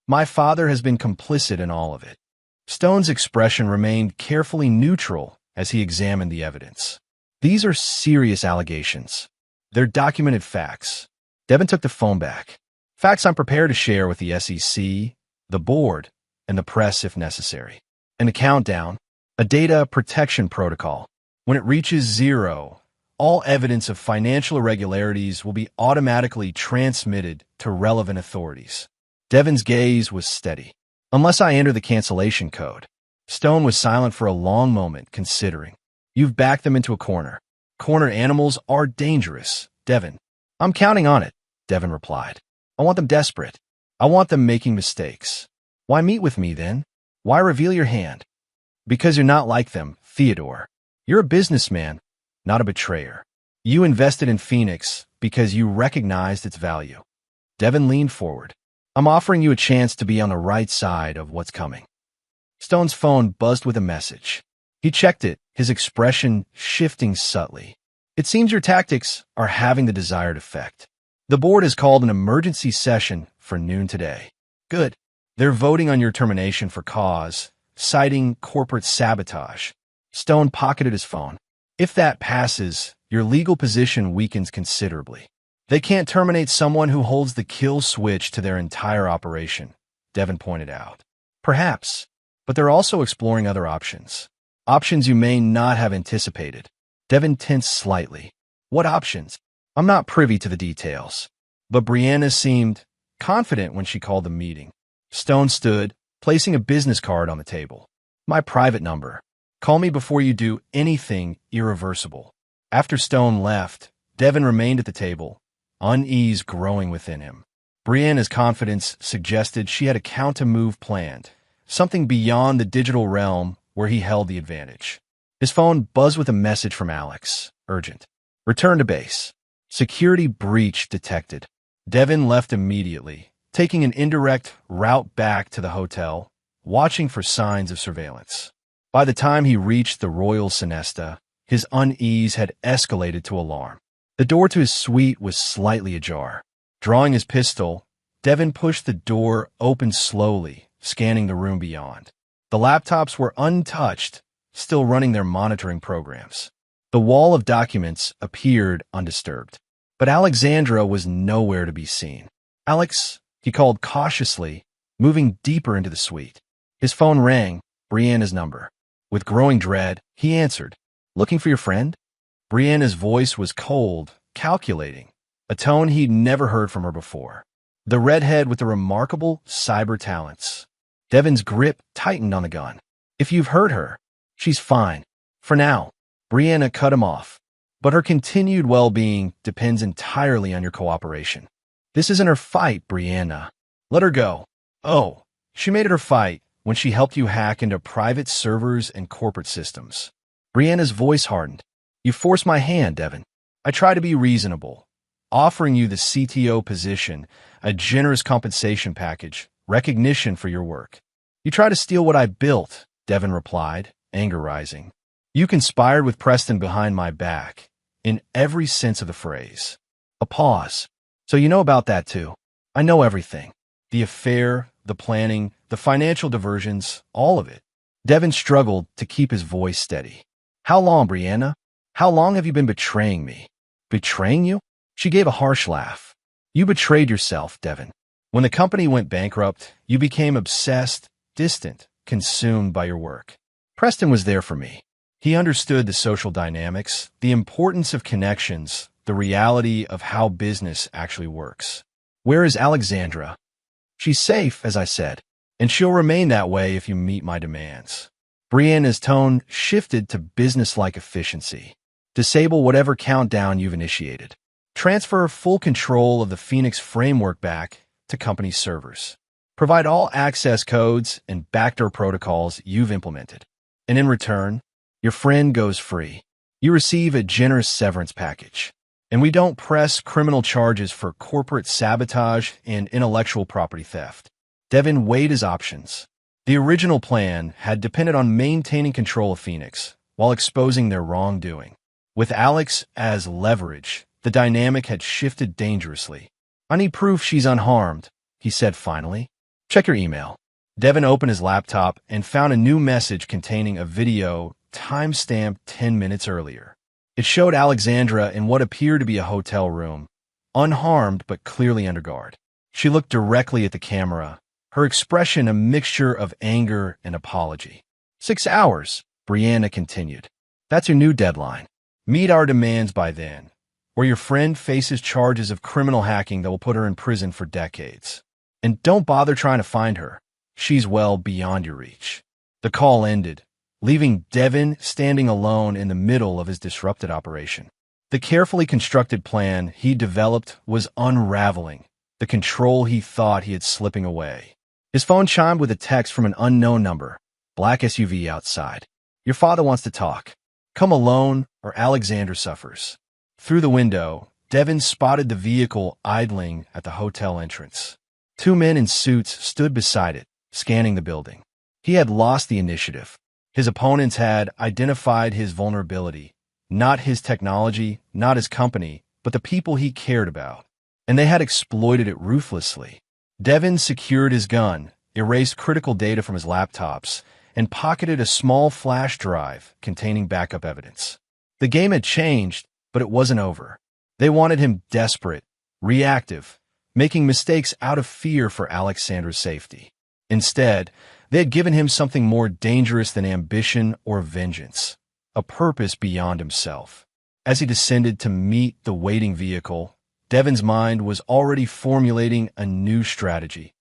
My father has been complicit in all of it. Stone's expression remained carefully neutral as he examined the evidence. These are serious allegations. They're documented facts. Devin took the phone back. Facts I'm prepared to share with the SEC, the board, and the press if necessary. And a countdown, a data protection protocol. When it reaches 0, all evidence of financial irregularities will be automatically transmitted to relevant authorities. Devin's gaze was steady. Unless I enter the cancellation code. Stone was silent for a long moment, considering. You've backed them into a corner. Corner animals are dangerous, Devin. I'm counting on it, Devin replied. I want them desperate. I want them making mistakes. Why meet with me then? Why reveal your hand? Because you're not like them, Theodore. You're a businessman, not a betrayer. You invested in Phoenix because you recognized its value. Devin leaned forward. I'm offering you a chance to be on the right side of what's coming. Stone's phone buzzed with a message. He checked it, his expression shifting subtly. It seems your tactics are having the desired effect. The board has called an emergency session for noon today. Good. They're voting on your termination for cause, citing corporate sabotage. Stone pocketed his phone. If that passes, your legal position weakens considerably. They can't terminate someone who holds the kill switch to their entire operation, Devin pointed out. Perhaps, but they're also exploring other options. Options you may not have anticipated. Devin tensed slightly. What options? I'm not privy to the details. But Brianna seemed confident when she called the meeting. Stone stood, placing a business card on the table. My private number. Call me before you do anything irreversible. After Stone left, Devin remained at the table, unease growing within him. Brianna's confidence suggested she had a counter-move planned, something beyond the digital realm where he held the advantage. His phone buzzed with a message from Alex. Urgent. Return to base. Security breach detected. Devin left immediately, taking an indirect route back to the hotel, watching for signs of surveillance. By the time he reached the Royal Sonesta, his unease had escalated to alarm. The door to his suite was slightly ajar. Drawing his pistol, Devin pushed the door open slowly, scanning the room beyond. The laptops were untouched, still running their monitoring programs. The wall of documents appeared undisturbed. But Alexandra was nowhere to be seen. Alex, he called cautiously, moving deeper into the suite. His phone rang, Brianna's number. With growing dread, he answered. Looking for your friend? Brianna's voice was cold, calculating, a tone he'd never heard from her before. The redhead with the remarkable cyber talents. Devin's grip tightened on the gun. If you've heard her, she's fine. For now. Brianna cut him off. But her continued well-being depends entirely on your cooperation. This isn't her fight, Brianna. Let her go. Oh, she made it her fight when she helped you hack into private servers and corporate systems. Brianna's voice hardened. You forced my hand, Devin. I try to be reasonable, offering you the CTO position, a generous compensation package, recognition for your work. You try to steal what I built, Devin replied, anger rising. You conspired with Preston behind my back, in every sense of the phrase. A pause. So you know about that too. I know everything. The affair, the planning, the financial diversions, all of it. Devin struggled to keep his voice steady. How long, Brianna? How long have you been betraying me? Betraying you? She gave a harsh laugh. You betrayed yourself, Devin. When the company went bankrupt, you became obsessed, distant, consumed by your work. Preston was there for me. He understood the social dynamics, the importance of connections, the reality of how business actually works. Where is Alexandra? She's safe, as I said, and she'll remain that way if you meet my demands. Brianna's tone shifted to business-like efficiency. Disable whatever countdown you've initiated. Transfer full control of the Phoenix framework back to company servers. Provide all access codes and backdoor protocols you've implemented. And in return, your friend goes free. You receive a generous severance package. And we don't press criminal charges for corporate sabotage and intellectual property theft. Devin weighed his options. The original plan had depended on maintaining control of Phoenix while exposing their wrongdoing. With Alex as leverage, the dynamic had shifted dangerously. "I need proof she's unharmed," he said finally. "Check your email." Devin opened his laptop and found a new message containing a video time-stamped 10 minutes earlier. It showed Alexandra in what appeared to be a hotel room, unharmed but clearly under guard. She looked directly at the camera, her expression a mixture of anger and apology. 6 hours, Brianna continued. "That's your new deadline. Meet our demands by then, or your friend faces charges of criminal hacking that will put her in prison for decades. And don't bother trying to find her. She's well beyond your reach." The call ended, leaving Devin standing alone in the middle of his disrupted operation. The carefully constructed plan he developed was unraveling, the control he thought he had slipping away. His phone chimed with a text from an unknown number. "Black SUV outside. Your father wants to talk. Come alone or Alexandra suffers." Through the window, Devin spotted the vehicle idling at the hotel entrance. 2 men in suits stood beside it, scanning the building. He had lost the initiative. His opponents had identified his vulnerability, not his technology, not his company, but the people he cared about. And they had exploited it ruthlessly. Devin secured his gun, erased critical data from his laptops, and pocketed a small flash drive containing backup evidence. The game had changed, but it wasn't over. They wanted him desperate, reactive, making mistakes out of fear for Alexandra's safety. Instead, they had given him something more dangerous than ambition or vengeance, a purpose beyond himself. As he descended to meet the waiting vehicle, Devin's mind was already formulating a new strategy,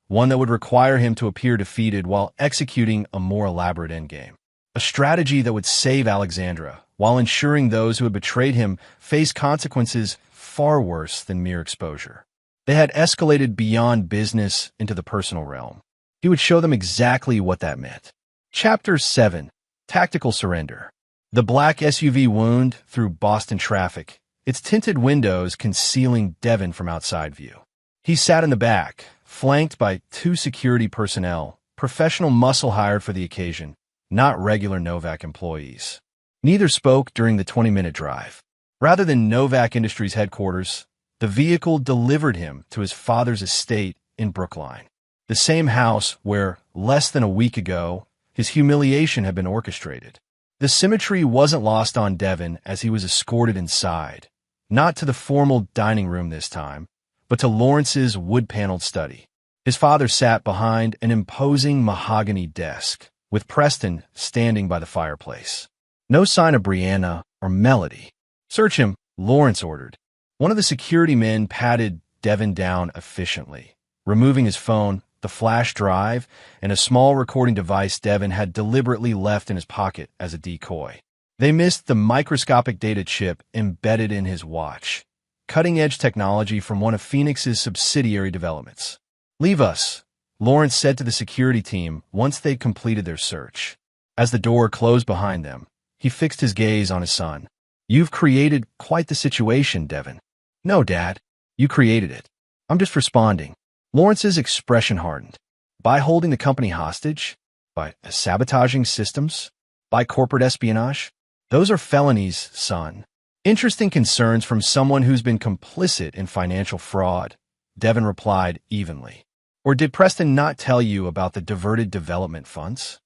one that would require him to appear defeated while executing a more elaborate endgame. A strategy that would save Alexandra, while ensuring those who had betrayed him face consequences far worse than mere exposure. They had escalated beyond business into the personal realm. He would show them exactly what that meant. Chapter 7. Tactical Surrender. The black SUV wound through Boston traffic, its tinted windows concealing Devin from outside view. He sat in the back, flanked by 2 security personnel, professional muscle hired for the occasion, not regular Novak employees. Neither spoke during the 20-minute drive. Rather than Novak Industries headquarters, the vehicle delivered him to his father's estate in Brookline. The same house where, less than a week ago, his humiliation had been orchestrated. The symmetry wasn't lost on Devin as he was escorted inside, not to the formal dining room this time, but to Lawrence's wood-paneled study. His father sat behind an imposing mahogany desk, with Preston standing by the fireplace. No sign of Brianna or Melody. "Search him," Lawrence ordered. One of the security men patted Devin down efficiently, removing his phone, the flash drive, and a small recording device Devin had deliberately left in his pocket as a decoy. They missed the microscopic data chip embedded in his watch, cutting-edge technology from one of Phoenix's subsidiary developments. "Leave us," Lawrence said to the security team once they'd completed their search. As the door closed behind them, he fixed his gaze on his son. "You've created quite the situation, Devin." "No, Dad. You created it. I'm just responding." Lawrence's expression hardened. "By holding the company hostage? By sabotaging systems? By corporate espionage? Those are felonies, son." "Interesting concerns from someone who's been complicit in financial fraud," Devin replied evenly. "Or did Preston not tell you about the diverted development funds?"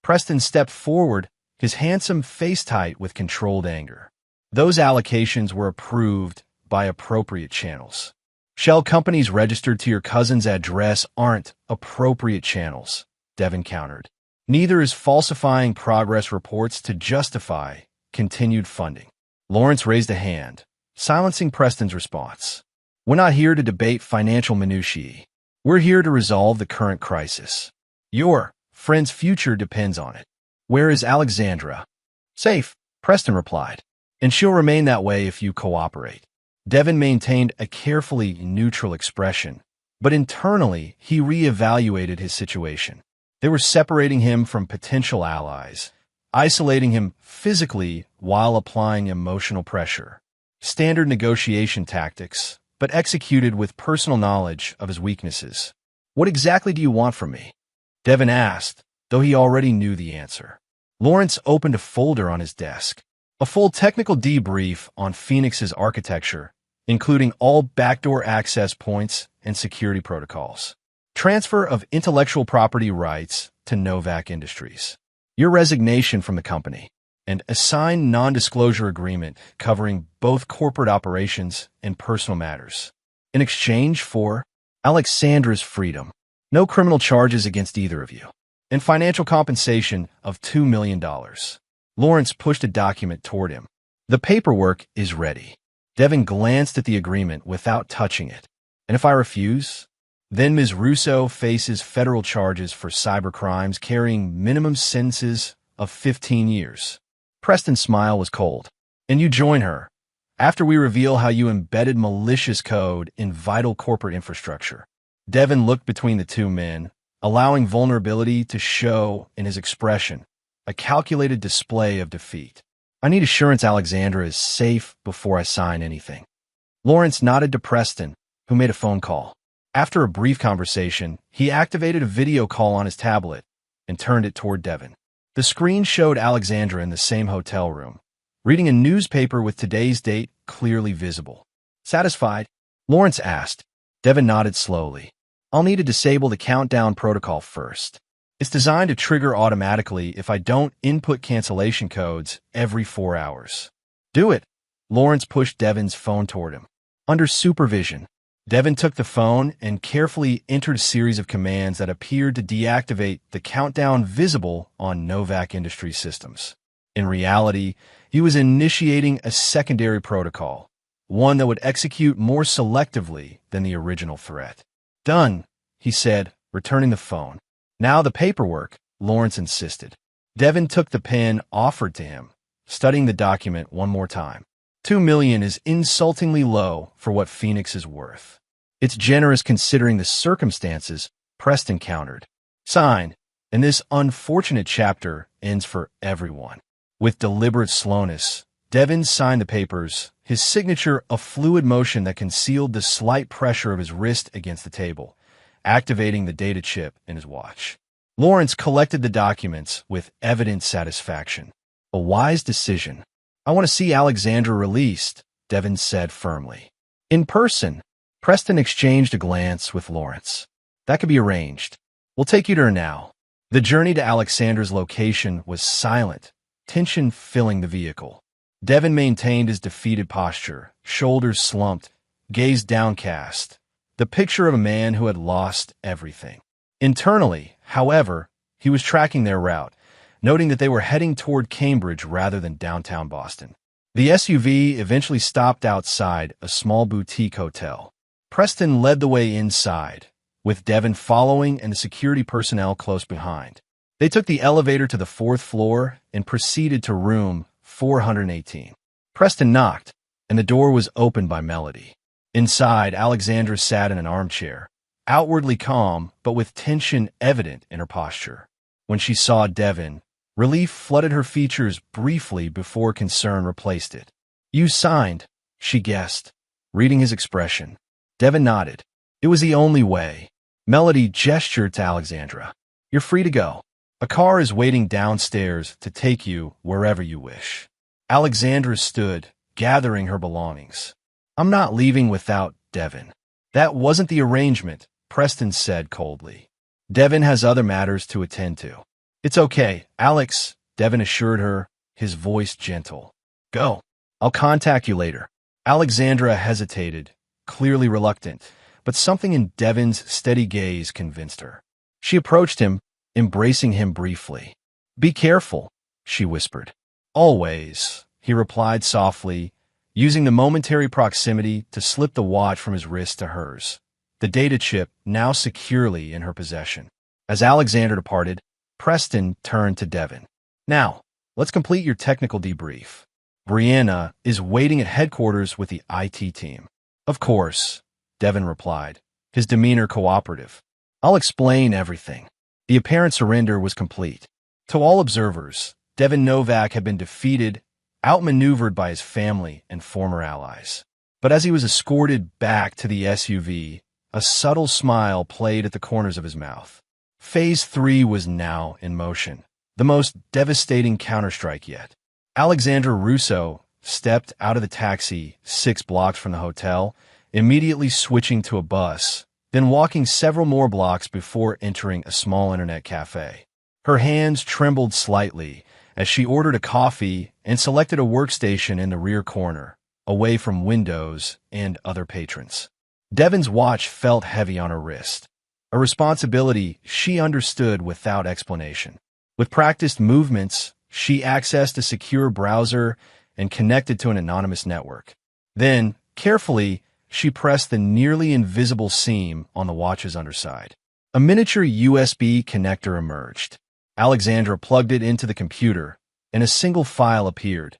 Preston stepped forward, his handsome face tight with controlled anger. "Those allocations were approved by appropriate channels. Shell companies registered to your cousin's address aren't appropriate channels," Devin countered. "Neither is falsifying progress reports to justify continued funding." Lawrence raised a hand, silencing Preston's response. "We're not here to debate financial minutiae. We're here to resolve the current crisis. Your friend's future depends on it." "Where is Alexandra?" "Safe," Preston replied. "And she'll remain that way if you cooperate." Devin maintained a carefully neutral expression, but internally he reevaluated his situation. They were separating him from potential allies, isolating him physically while applying emotional pressure. Standard negotiation tactics, but executed with personal knowledge of his weaknesses. What exactly do you want from me? Devin asked, though he already knew the answer. Lawrence opened a folder on his desk. A full technical debrief on Phoenix's architecture, including all backdoor access points and security protocols. Transfer of intellectual property rights to Novak Industries. Your resignation from the company. And a signed non-disclosure agreement covering both corporate operations and personal matters. In exchange for Alexandra's freedom. No criminal charges against either of you. And financial compensation of $2 million. Lawrence pushed a document toward him. The paperwork is ready. Devin glanced at the agreement without touching it. And if I refuse? Then Ms. Russo faces federal charges for cybercrimes carrying minimum sentences of 15 years. Preston's smile was cold. And you join her, after we reveal how you embedded malicious code in vital corporate infrastructure. Devin looked between the two men, allowing vulnerability to show in his expression, a calculated display of defeat. I need assurance Alexandra is safe before I sign anything. Lawrence nodded to Preston, who made a phone call. After a brief conversation, he activated a video call on his tablet and turned it toward Devin. The screen showed Alexandra in the same hotel room, reading a newspaper with today's date clearly visible. Satisfied? Lawrence asked. Devin nodded slowly. I'll need to disable the countdown protocol first. It's designed to trigger automatically if I don't input cancellation codes every 4 hours. Do it. Lawrence pushed Devin's phone toward him. Under supervision, Devin took the phone and carefully entered a series of commands that appeared to deactivate the countdown visible on Novak Industries systems. In reality, he was initiating a secondary protocol, one that would execute more selectively than the original threat. Done, he said, returning the phone. Now the paperwork, Lawrence insisted. Devin took the pen offered to him, studying the document one more time. $2 million is insultingly low for what Phoenix is worth. It's generous considering the circumstances, Preston countered. Signed, and this unfortunate chapter ends for everyone. With deliberate slowness, Devin signed the papers, his signature a fluid motion that concealed the slight pressure of his wrist against the table, activating the data chip in his watch. Lawrence collected the documents with evident satisfaction. A wise decision. I want to see Alexandra released, Devin said firmly. In person, Preston exchanged a glance with Lawrence. That could be arranged. We'll take you to her now. The journey to Alexandra's location was silent, tension filling the vehicle. Devin maintained his defeated posture, shoulders slumped, gaze downcast, the picture of a man who had lost everything. Internally, however, he was tracking their route, noting that they were heading toward Cambridge rather than downtown Boston. The SUV eventually stopped outside a small boutique hotel. Preston led the way inside, with Devin following and the security personnel close behind. They took the elevator to the 4th floor and proceeded to room 418. Preston knocked, and the door was opened by Melody. Inside, Alexandra sat in an armchair, outwardly calm but with tension evident in her posture. When she saw Devin, relief flooded her features briefly before concern replaced it. You signed, she guessed, reading his expression. Devin nodded. It was the only way. Melody gestured to Alexandra. You're free to go. A car is waiting downstairs to take you wherever you wish. Alexandra stood, gathering her belongings. I'm not leaving without Devin. That wasn't the arrangement, Preston said coldly. Devin has other matters to attend to. It's okay, Alex, Devin assured her, his voice gentle. Go. I'll contact you later. Alexandra hesitated, clearly reluctant, but something in Devin's steady gaze convinced her. She approached him, embracing him briefly. Be careful, she whispered. Always, he replied softly, using the momentary proximity to slip the watch from his wrist to hers, the data chip now securely in her possession. As Alexandra departed, Preston turned to Devin. Now, let's complete your technical debrief. Brianna is waiting at headquarters with the IT team. Of course, Devin replied, his demeanor cooperative. I'll explain everything. The apparent surrender was complete. To all observers, Devin Novak had been defeated, outmaneuvered by his family and former allies. But as he was escorted back to the SUV, A subtle smile played at the corners of his mouth. Phase 3 was now in motion, the most devastating counterstrike yet. Alexandra Russo stepped out of the taxi 6 blocks from the hotel, immediately switching to a bus, then walking several more blocks before entering a small internet cafe. Her hands trembled slightly as she ordered a coffee and selected a workstation in the rear corner, away from windows and other patrons. Devon's watch felt heavy on her wrist, a responsibility she understood without explanation. With practiced movements, she accessed a secure browser and connected to an anonymous network. Then, carefully, she pressed the nearly invisible seam on the watch's underside. A miniature USB connector emerged. Alexandra plugged it into the computer, and a single file appeared,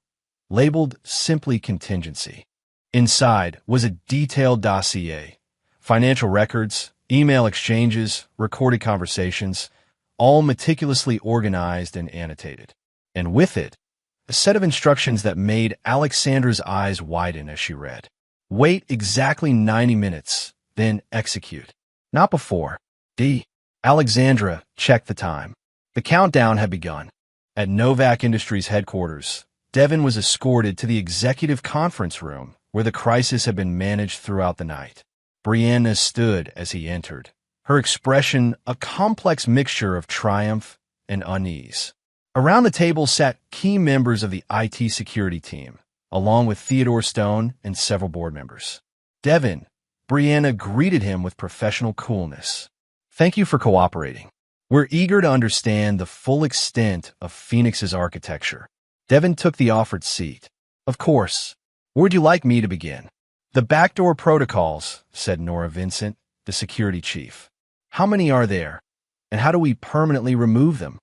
labeled simply Contingency. Inside was a detailed dossier, financial records, email exchanges, recorded conversations, all meticulously organized and annotated. And with it, a set of instructions that made Alexandra's eyes widen as she read. Wait exactly 90 minutes, then execute. Not before. Alexandra checked the time. The countdown had begun. At Novak Industries headquarters, Devon was escorted to the executive conference room where the crisis had been managed throughout the night. Brianna stood as he entered, her expression a complex mixture of triumph and unease. Around the table sat key members of the IT security team, along with Theodore Stone and several board members. Devon, Brianna greeted him with professional coolness. Thank you for cooperating. We're eager to understand the full extent of Phoenix's architecture. Devon took the offered seat. Of course. Where would you like me to begin? The backdoor protocols, said Nora Vincent, the security chief. How many are there? And how do we permanently remove them?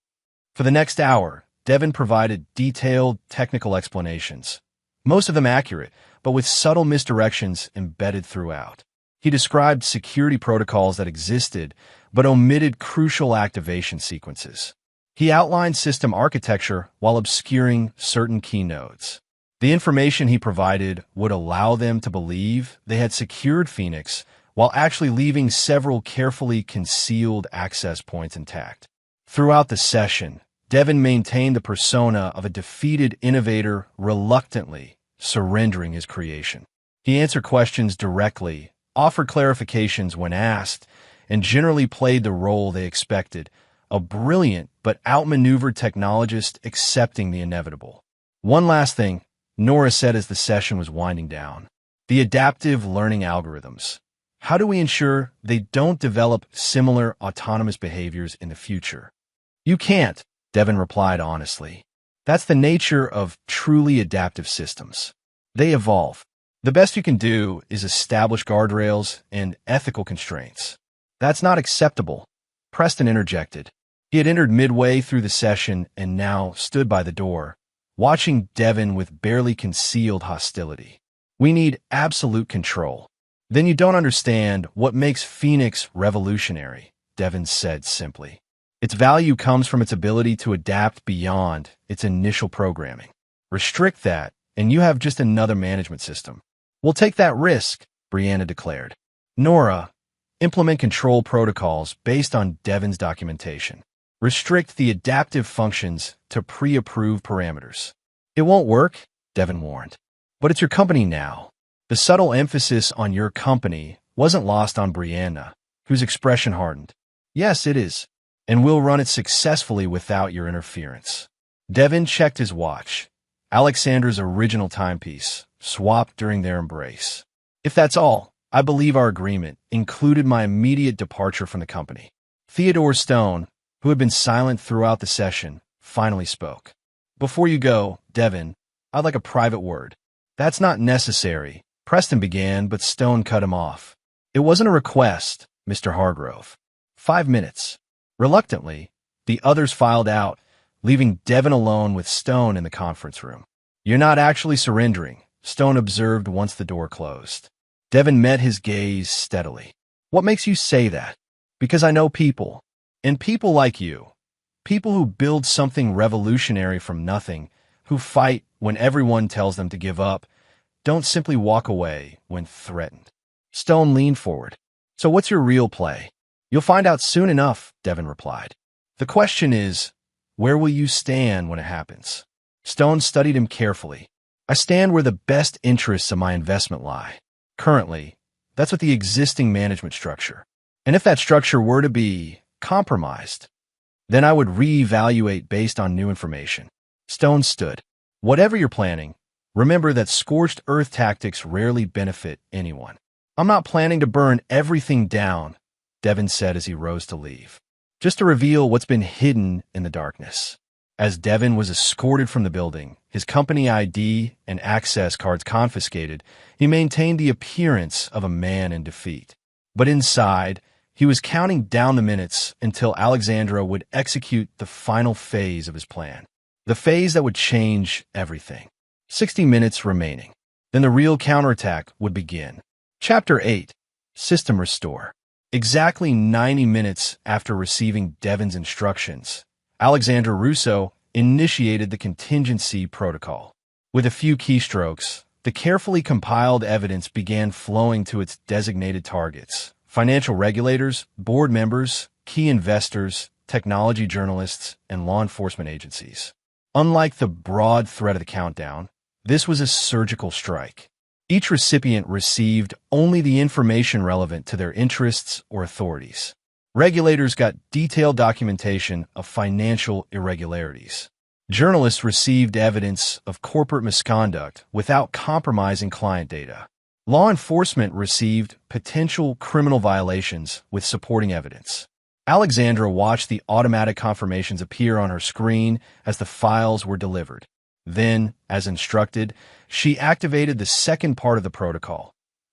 For the next hour, Devon provided detailed technical explanations, most of them accurate, but with subtle misdirections embedded throughout. He described security protocols that existed, but omitted crucial activation sequences. He outlined system architecture while obscuring certain key nodes. The information he provided would allow them to believe they had secured Phoenix while actually leaving several carefully concealed access points intact. Throughout the session, Devon maintained the persona of a defeated innovator reluctantly surrendering his creation. He answered questions directly, offered clarifications when asked, and generally played the role they expected, a brilliant but outmaneuvered technologist accepting the inevitable. One last thing, Nora said as the session was winding down. The adaptive learning algorithms. How do we ensure they don't develop similar autonomous behaviors in the future? You can't, Devon replied honestly. That's the nature of truly adaptive systems. They evolve. The best you can do is establish guardrails and ethical constraints. That's not acceptable, Preston interjected. He had entered midway through the session and now stood by the door, watching Devon with barely concealed hostility. We need absolute control. Then you don't understand what makes Phoenix revolutionary, Devon said simply. Its value comes from its ability to adapt beyond its initial programming. Restrict that, and you have just another management system. We'll take that risk, Brianna declared. Nora, implement control protocols based on Devon's documentation. Restrict the adaptive functions to pre-approved parameters. It won't work, Devon warned. But it's your company now. The subtle emphasis on your company wasn't lost on Brianna, whose expression hardened. Yes, it is, and we'll run it successfully without your interference. Devon checked his watch. Alexandra's original timepiece, swapped during their embrace. If that's all, I believe our agreement included my immediate departure from the company. Theodore Stone, who had been silent throughout the session, finally spoke. Before you go, Devon, I'd like a private word. That's not necessary, Preston began, but Stone cut him off. It wasn't a request, Mr. Hargrove. 5 minutes. Reluctantly, the others filed out, leaving Devon alone with Stone in the conference room. You're not actually surrendering, Stone observed once the door closed. Devon met his gaze steadily. What makes you say that? Because I know people. And people like you. People who build something revolutionary from nothing, who fight when everyone tells them to give up, don't simply walk away when threatened. Stone leaned forward. So what's your real play? You'll find out soon enough, Devin replied. The question is, where will you stand when it happens? Stone studied him carefully. I stand where the best interests of my investment lie. Currently, that's with the existing management structure. And if that structure were to be compromised, then I would reevaluate based on new information. Stone stood. Whatever you're planning, remember that scorched earth tactics rarely benefit anyone. I'm not planning to burn everything down, Devin said as he rose to leave, just to reveal what's been hidden in the darkness. As Devin was escorted from the building, his company ID and access cards confiscated, he maintained the appearance of a man in defeat. But inside, he was counting down the minutes until Alexandra would execute the final phase of his plan. The phase that would change everything. 60 minutes remaining. Then the real counterattack would begin. Chapter 8. System Restore. Exactly 90 minutes after receiving Devin's instructions, Alexandra Russo initiated the contingency protocol. With a few keystrokes, the carefully compiled evidence began flowing to its designated targets: financial regulators, board members, key investors, technology journalists, and law enforcement agencies. Unlike the broad threat of the countdown, this was a surgical strike. Each recipient received only the information relevant to their interests or authorities. Regulators got detailed documentation of financial irregularities. Journalists received evidence of corporate misconduct without compromising client data. Law enforcement received potential criminal violations with supporting evidence. Alexandra watched the automatic confirmations appear on her screen as the files were delivered. Then, as instructed, she activated the second part of the protocol,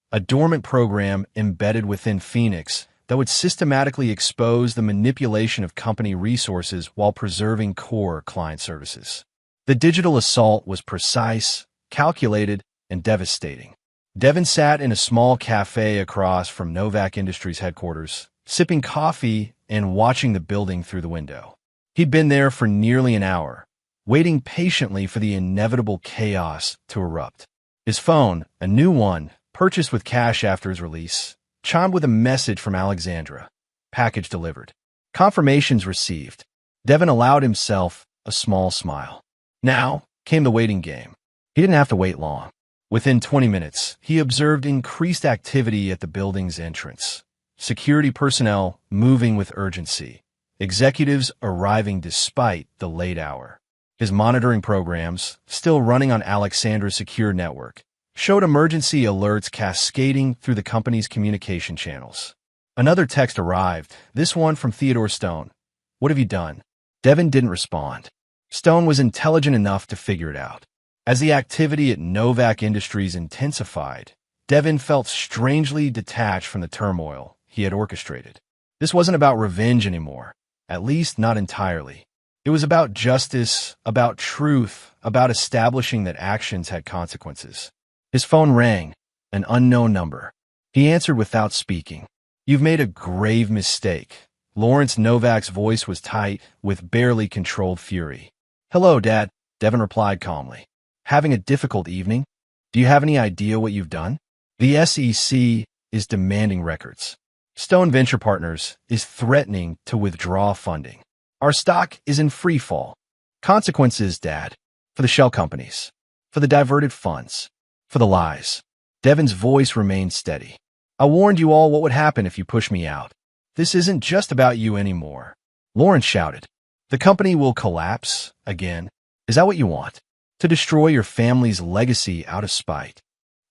a dormant program embedded within Phoenix that would systematically expose the manipulation of company resources while preserving core client services. The digital assault was precise, calculated, and devastating. Devin sat in a small cafe across from Novak Industries headquarters, sipping coffee and watching the building through the window. He'd been there for nearly an hour, waiting patiently for the inevitable chaos to erupt. His phone, a new one, purchased with cash after his release, chimed with a message from Alexandra. Package delivered. Confirmations received. Devin allowed himself a small smile. Now came the waiting game. He didn't have to wait long. Within 20 minutes, he observed increased activity at the building's entrance. Security personnel moving with urgency. Executives arriving despite the late hour. His monitoring programs, still running on Alexandra's secure network, showed emergency alerts cascading through the company's communication channels. Another text arrived, this one from Theodore Stone. What have you done? Devin didn't respond. Stone was intelligent enough to figure it out. As the activity at Novak Industries intensified, Devin felt strangely detached from the turmoil he had orchestrated. This wasn't about revenge anymore, at least not entirely. It was about justice, about truth, about establishing that actions had consequences. His phone rang, an unknown number. He answered without speaking. You've made a grave mistake. Lawrence Novak's voice was tight, with barely controlled fury. Hello, Dad, Devin replied calmly. Having a difficult evening? Do you have any idea what you've done? The SEC is demanding records. Stone Venture Partners is threatening to withdraw funding. Our stock is in free fall. Consequences, Dad, for the shell companies, for the diverted funds, for the lies. Devin's voice remained steady. I warned you all what would happen if you push me out. This isn't just about you anymore. Lawrence shouted. The company will collapse again. Is that what you want? To destroy your family's legacy out of spite?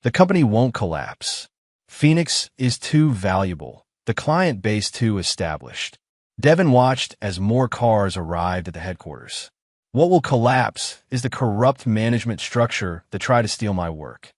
The company won't collapse. Phoenix is too valuable. The client base too established. Devin watched as more cars arrived at the headquarters. What will collapse is the corrupt management structure that tried to steal my work.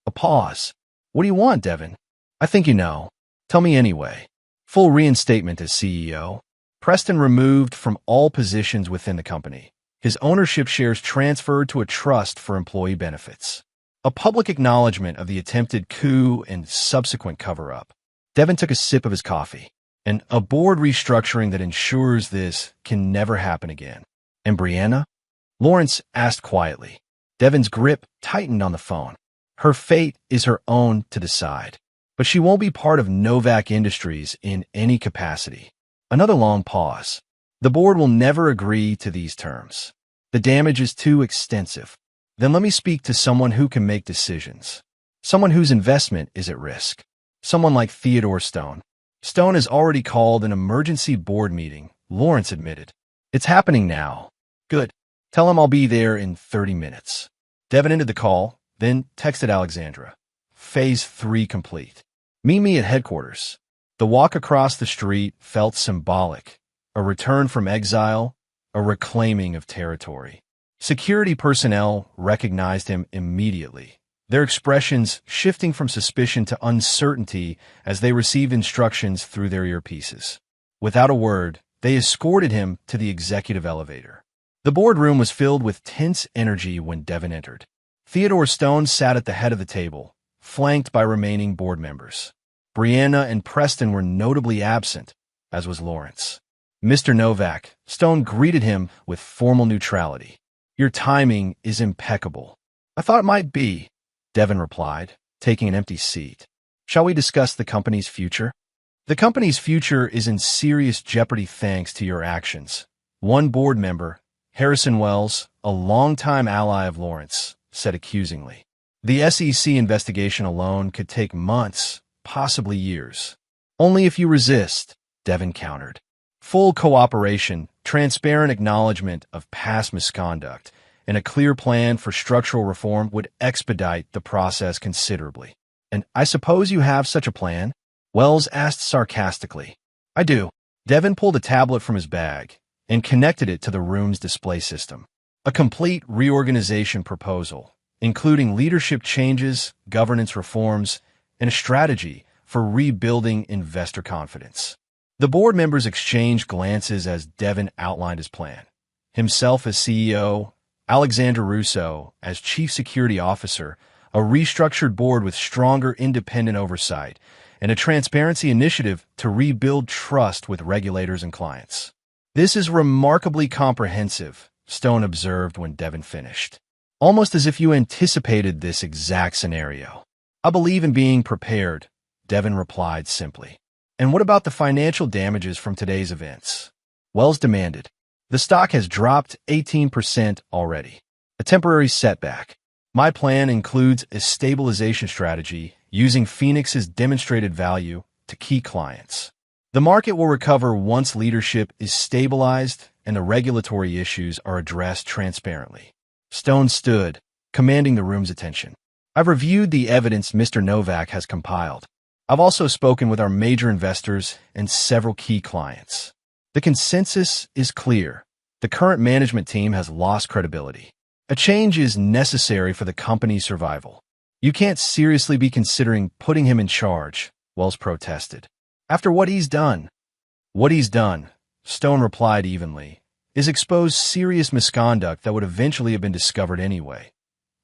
A pause. What do you want, Devin? I think you know. Tell me anyway. Full reinstatement as CEO. Preston removed from all positions within the company. His ownership shares transferred to a trust for employee benefits. A public acknowledgement of the attempted coup and subsequent cover-up. Devin took a sip of his coffee. And a board restructuring that ensures this can never happen again. And Brianna? Lawrence asked quietly. Devin's grip tightened on the phone. Her fate is her own to decide. But but she won't be part of Novak Industries in any capacity. Another long pause. The board will never agree to these terms. The damage is too extensive. Then let me speak to someone who can make decisions. Someone whose investment is at risk. Someone like Theodore Stone. Stone has already called an emergency board meeting, Lawrence admitted. It's happening now. Good. Tell him I'll be there in 30 minutes. Devin ended the call, then texted Alexandra. Phase 3 complete. Meet me at headquarters. The walk across the street felt symbolic. A return from exile, a reclaiming of territory. Security personnel recognized him immediately, their expressions shifting from suspicion to uncertainty as they received instructions through their earpieces. Without a word, they escorted him to the executive elevator. The boardroom was filled with tense energy when Devin entered. Theodore Stone sat at the head of the table, flanked by remaining board members. Brianna and Preston were notably absent, as was Lawrence. Mr. Novak, Stone greeted him with formal neutrality. Your timing is impeccable. I thought it might be, Devin replied, taking an empty seat. Shall we discuss the company's future? The company's future is in serious jeopardy thanks to your actions. One board member, Harrison Wells, a longtime ally of Lawrence, said accusingly. The SEC investigation alone could take months, possibly years. Only if you resist, Devin countered. Full cooperation, transparent acknowledgement of past misconduct, and a clear plan for structural reform would expedite the process considerably. And I suppose you have such a plan? Wells asked sarcastically. I do. Devin pulled a tablet from his bag and connected it to the room's display system. A complete reorganization proposal, including leadership changes, governance reforms, and a strategy for rebuilding investor confidence. The board members exchanged glances as Devin outlined his plan. Himself as CEO, Alexandra Russo as Chief Security Officer, a restructured board with stronger independent oversight, and a transparency initiative to rebuild trust with regulators and clients. This is remarkably comprehensive, Stone observed when Devin finished. Almost as if you anticipated this exact scenario. I believe in being prepared, Devin replied simply. And what about the financial damages from today's events? Wells demanded. The stock has dropped 18% already. A temporary setback. My plan includes a stabilization strategy using Phoenix's demonstrated value to key clients. The market will recover once leadership is stabilized and the regulatory issues are addressed transparently. Stone stood, commanding the room's attention. I've reviewed the evidence Mr. Novak has compiled. I've also spoken with our major investors and several key clients. The consensus is clear. The current management team has lost credibility. A change is necessary for the company's survival. You can't seriously be considering putting him in charge, Wells protested. After what he's done. What he's done, Stone replied evenly, is expose serious misconduct that would eventually have been discovered anyway,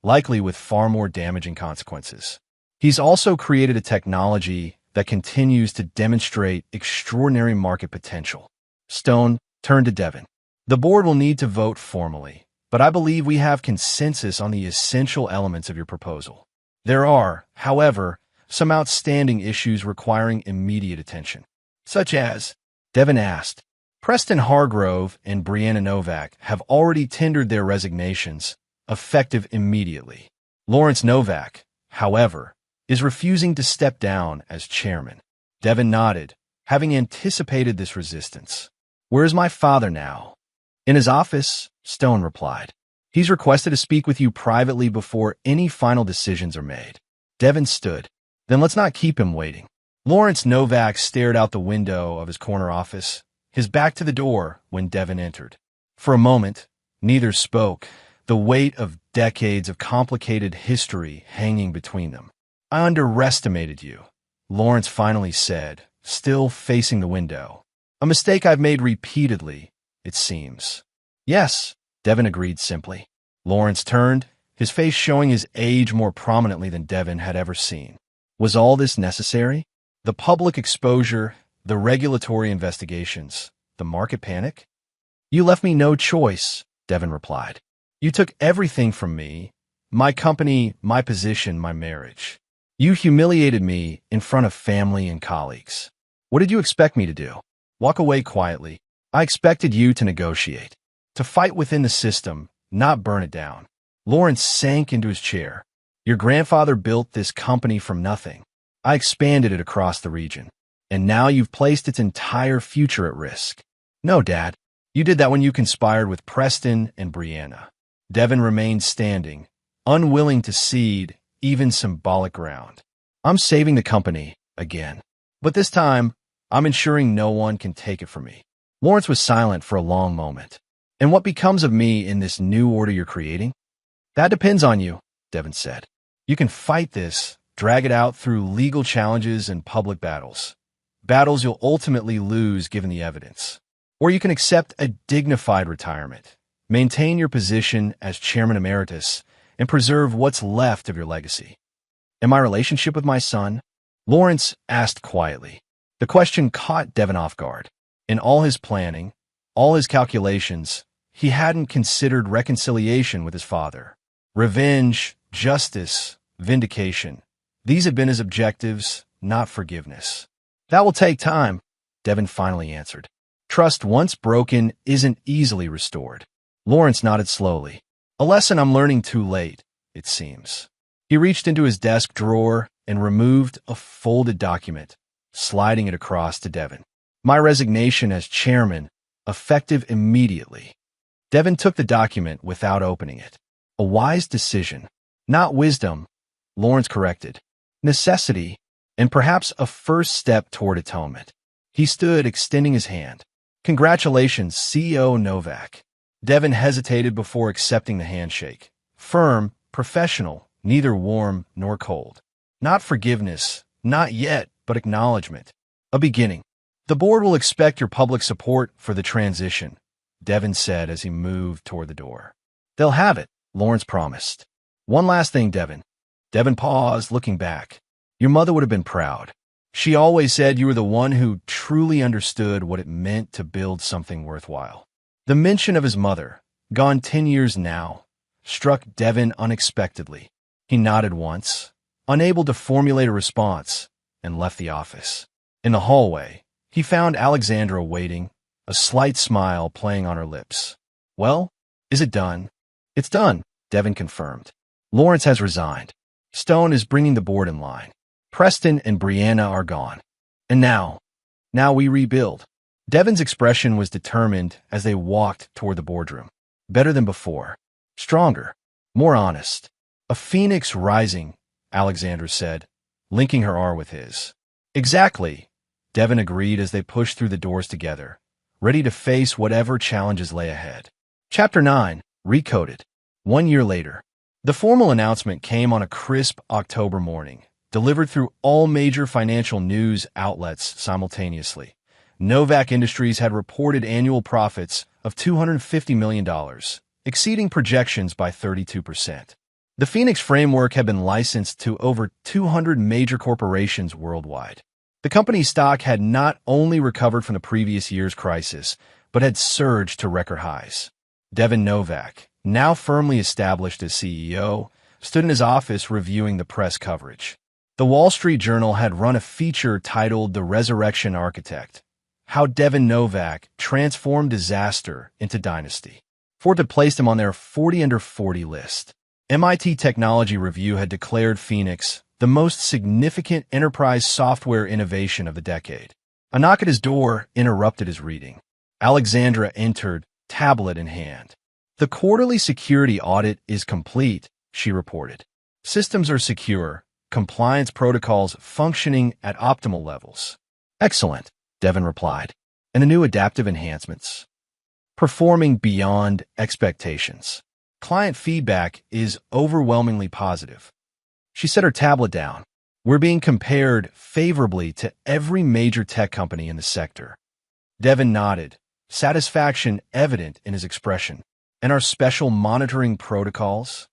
likely with far more damaging consequences. He's also created a technology that continues to demonstrate extraordinary market potential. Stone turned to Devin. The board will need to vote formally, but I believe we have consensus on the essential elements of your proposal. There are, however, some outstanding issues requiring immediate attention. Such as, Devin asked. Preston Hargrove and Brianna Novak have already tendered their resignations, effective immediately. Lawrence Novak, however, is refusing to step down as chairman. Devin nodded, having anticipated this resistance. Where is my father now? In his office, Stone replied. He's requested to speak with you privately before any final decisions are made. Devin stood. Then let's not keep him waiting. Lawrence Novak stared out the window of his corner office, his back to the door when Devin entered. For a moment, neither spoke, the weight of decades of complicated history hanging between them. I underestimated you, Lawrence finally said, still facing the window. A mistake I've made repeatedly, it seems. Yes, Devin agreed simply. Lawrence turned, his face showing his age more prominently than Devin had ever seen. Was all this necessary? The public exposure, the regulatory investigations, the market panic? You left me no choice, Devin replied. You took everything from me, my company, my position, my marriage. You humiliated me in front of family and colleagues. What did you expect me to do? Walk away quietly? I expected you to negotiate, to fight within the system, not burn it down. Lawrence sank into his chair. Your grandfather built this company from nothing. I expanded it across the region. And now you've placed its entire future at risk. No, Dad. You did that when you conspired with Preston and Brianna. Devin remained standing, unwilling to cede even symbolic ground. I'm saving the company again. But this time, I'm ensuring no one can take it from me. Lawrence was silent for a long moment. And what becomes of me in this new order you're creating? That depends on you, Devin said. You can fight this, drag it out through legal challenges and public battles. Battles you'll ultimately lose given the evidence. Or you can accept a dignified retirement, maintain your position as chairman emeritus, and preserve what's left of your legacy. And my relationship with my son? Lawrence asked quietly. The question caught Devin off guard. In all his planning, all his calculations, he hadn't considered reconciliation with his father. Revenge, justice, vindication. These had been his objectives, not forgiveness. That will take time, Devin finally answered. Trust once broken isn't easily restored. Lawrence nodded slowly. A lesson I'm learning too late, it seems. He reached into his desk drawer and removed a folded document, sliding it across to Devin. My resignation as chairman, effective immediately. Devin took the document without opening it. A wise decision, not wisdom, Lawrence corrected. Necessity, and perhaps a first step toward atonement. He stood, extending his hand. Congratulations, CEO Novak. Devin hesitated before accepting the handshake. Firm, professional, neither warm nor cold. Not forgiveness, not yet, but acknowledgement. A beginning. The board will expect your public support for the transition, Devin said as he moved toward the door. They'll have it, Lawrence promised. One last thing, Devin. Devin paused, looking back. Your mother would have been proud. She always said you were the one who truly understood what it meant to build something worthwhile. The mention of his mother, gone 10 years now, struck Devin unexpectedly. He nodded once, unable to formulate a response, and left the office. In the hallway, he found Alexandra waiting, a slight smile playing on her lips. Well, is it done? It's done, Devin confirmed. Lawrence has resigned. Stone is bringing the board in line. Preston and Brianna are gone. And now we rebuild. Devin's expression was determined as they walked toward the boardroom. Better than before. Stronger. More honest. A phoenix rising, Alexandra said, linking her arm with his. Exactly, Devin agreed as they pushed through the doors together, ready to face whatever challenges lay ahead. Chapter 9, Recoded. 1 year later. The formal announcement came on a crisp October morning, delivered through all major financial news outlets simultaneously. Novak Industries had reported annual profits of $250 million, exceeding projections by 32%. The Phoenix framework had been licensed to over 200 major corporations worldwide. The company's stock had not only recovered from the previous year's crisis, but had surged to record highs. Devin Novak, now firmly established as CEO, stood in his office reviewing the press coverage. The Wall Street Journal had run a feature titled The Resurrection Architect, How Devin Novak Transformed Disaster into Dynasty. Ford had placed him on their 40 under 40 list. MIT Technology Review had declared Phoenix the most significant enterprise software innovation of the decade. A knock at his door interrupted his reading. Alexandra entered, tablet in hand. The quarterly security audit is complete, she reported. Systems are secure, compliance protocols functioning at optimal levels. Excellent, Devin replied. And the new adaptive enhancements? Performing beyond expectations. Client feedback is overwhelmingly positive. She set her tablet down. We're being compared favorably to every major tech company in the sector. Devin nodded, satisfaction evident in his expression. And our special monitoring protocols?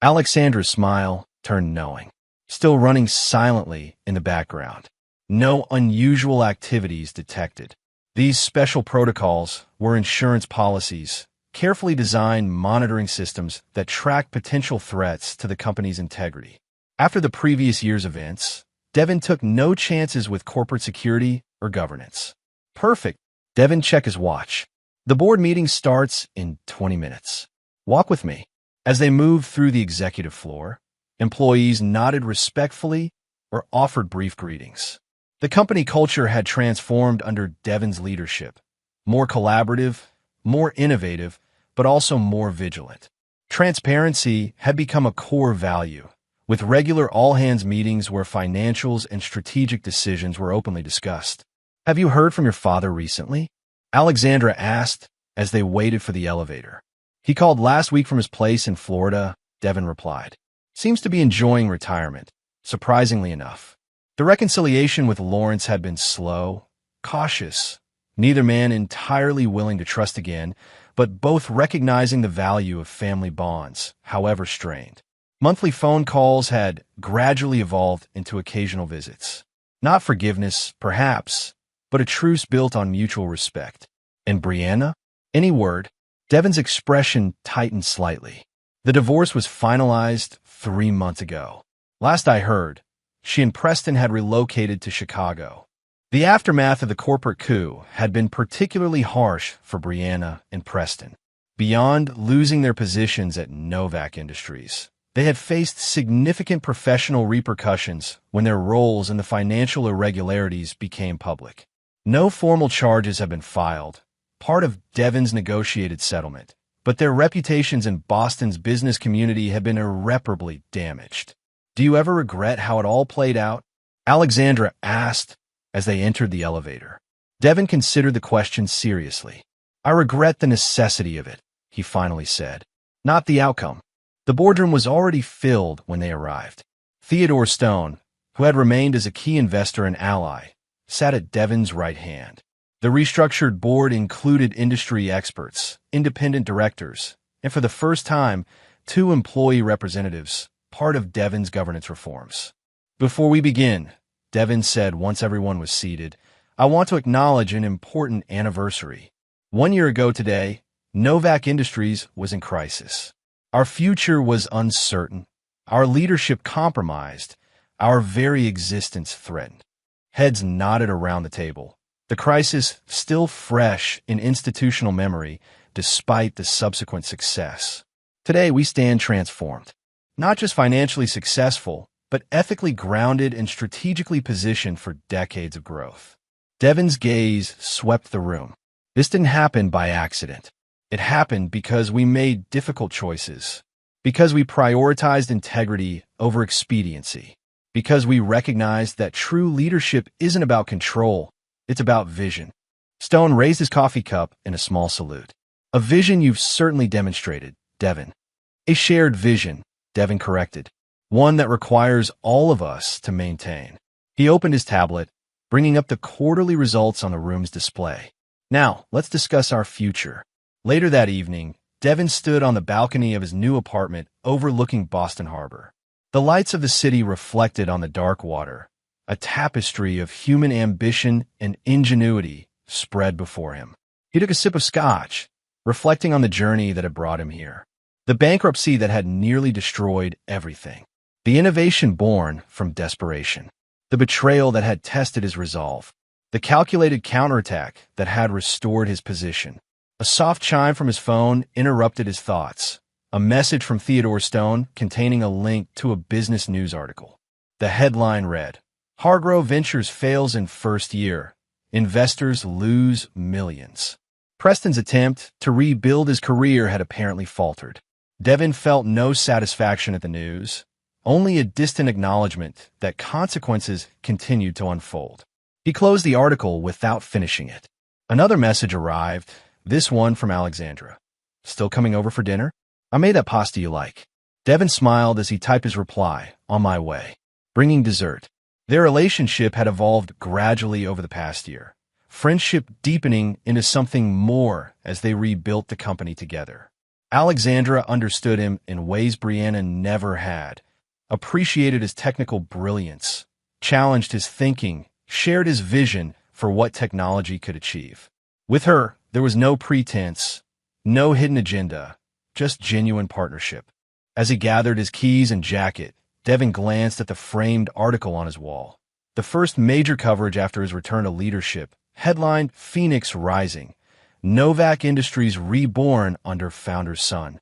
Alexandra's smile turned knowing, still running silently in the background. No unusual activities detected. These special protocols were insurance policies, carefully designed monitoring systems that track potential threats to the company's integrity. After the previous year's events, Devin took no chances with corporate security or governance. Perfect. Devin checked his watch. The board meeting starts in 20 minutes. Walk with me. As they moved through the executive floor, employees nodded respectfully or offered brief greetings. The company culture had transformed under Devin's leadership. More collaborative, more innovative, but also more vigilant. Transparency had become a core value, with regular all-hands meetings where financials and strategic decisions were openly discussed. Have you heard from your father recently? Alexandra asked as they waited for the elevator. He called last week from his place in Florida, Devin replied. Seems to be enjoying retirement, surprisingly enough. The reconciliation with Lawrence had been slow, cautious, neither man entirely willing to trust again, but both recognizing the value of family bonds, however strained. Monthly phone calls had gradually evolved into occasional visits. Not forgiveness, perhaps, but a truce built on mutual respect. And Brianna? Any word? Devin's expression tightened slightly. The divorce was finalized 3 months ago. Last I heard, she and Preston had relocated to Chicago. The aftermath of the corporate coup had been particularly harsh for Brianna and Preston. Beyond losing their positions at Novak Industries, they had faced significant professional repercussions when their roles in the financial irregularities became public. No formal charges have been filed, part of Devin's negotiated settlement, but their reputations in Boston's business community have been irreparably damaged. Do you ever regret how it all played out? Alexandra asked as they entered the elevator. Devin considered the question seriously. I regret the necessity of it, he finally said, not the outcome. The boardroom was already filled when they arrived. Theodore Stone, who had remained as a key investor and ally, sat at Devin's right hand. The restructured board included industry experts, independent directors, and for the first time, 2 employee representatives, part of Devin's governance reforms. Before we begin, Devin said once everyone was seated, I want to acknowledge an important anniversary. 1 year ago today, Novak Industries was in crisis. Our future was uncertain, our leadership compromised, our very existence threatened. Heads nodded around the table. The crisis still fresh in institutional memory despite the subsequent success. Today we stand transformed, not just financially successful, but ethically grounded and strategically positioned for decades of growth. Devin's gaze swept the room. This didn't happen by accident. It happened because we made difficult choices, because we prioritized integrity over expediency, because we recognized that true leadership isn't about control, it's about vision. Stone raised his coffee cup in a small salute. A vision you've certainly demonstrated, Devin. A shared vision, Devin corrected. One that requires all of us to maintain. He opened his tablet, bringing up the quarterly results on the room's display. Now, let's discuss our future. Later that evening, Devin stood on the balcony of his new apartment overlooking Boston Harbor. The lights of the city reflected on the dark water. A tapestry of human ambition and ingenuity spread before him. He took a sip of scotch, reflecting on the journey that had brought him here. The bankruptcy that had nearly destroyed everything. The innovation born from desperation. The betrayal that had tested his resolve. The calculated counterattack that had restored his position. A soft chime from his phone interrupted his thoughts. A message from Theodore Stone containing a link to a business news article. The headline read, Hargrove Ventures fails in first year. Investors lose millions. Preston's attempt to rebuild his career had apparently faltered. Devin felt no satisfaction at the news, only a distant acknowledgement that consequences continued to unfold. He closed the article without finishing it. Another message arrived, this one from Alexandra. Still coming over for dinner? I made that pasta you like. Devin smiled as he typed his reply, on my way. Bringing dessert. Their relationship had evolved gradually over the past year, friendship deepening into something more as they rebuilt the company together. Alexandra understood him in ways Brianna never had, appreciated his technical brilliance, challenged his thinking, shared his vision for what technology could achieve. With her, there was no pretense, no hidden agenda, just genuine partnership. As he gathered his keys and jacket, Devin glanced at the framed article on his wall. The first major coverage after his return to leadership, headlined Phoenix Rising, Novak Industries reborn under founder's son.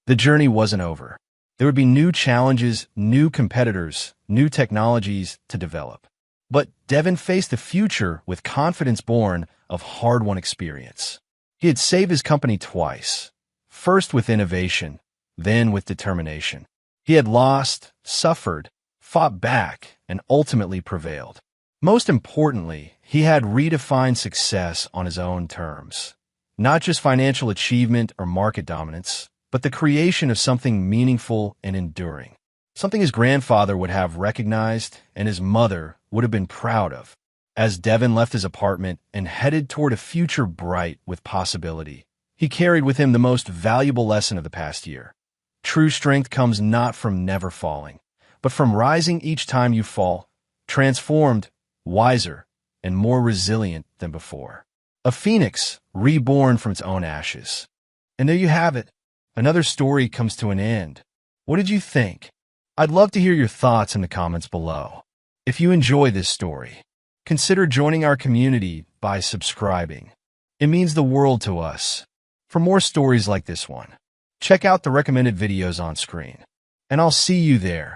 The journey wasn't over. There would be new challenges, new competitors, new technologies to develop. But Devin faced the future with confidence born of hard-won experience. He had saved his company twice, first with innovation, then with determination. He had lost, suffered, fought back, and ultimately prevailed. Most importantly, he had redefined success on his own terms. Not just financial achievement or market dominance, but the creation of something meaningful and enduring. Something his grandfather would have recognized and his mother would have been proud of. As Devin left his apartment and headed toward a future bright with possibility, he carried with him the most valuable lesson of the past year. True strength comes not from never falling, but from rising each time you fall, transformed, wiser, and more resilient than before. A phoenix reborn from its own ashes. And there you have it. Another story comes to an end. What did you think? I'd love to hear your thoughts in the comments below. If you enjoy this story, consider joining our community by subscribing. It means the world to us. For more stories like this one, check out the recommended videos on screen. And I'll see you there.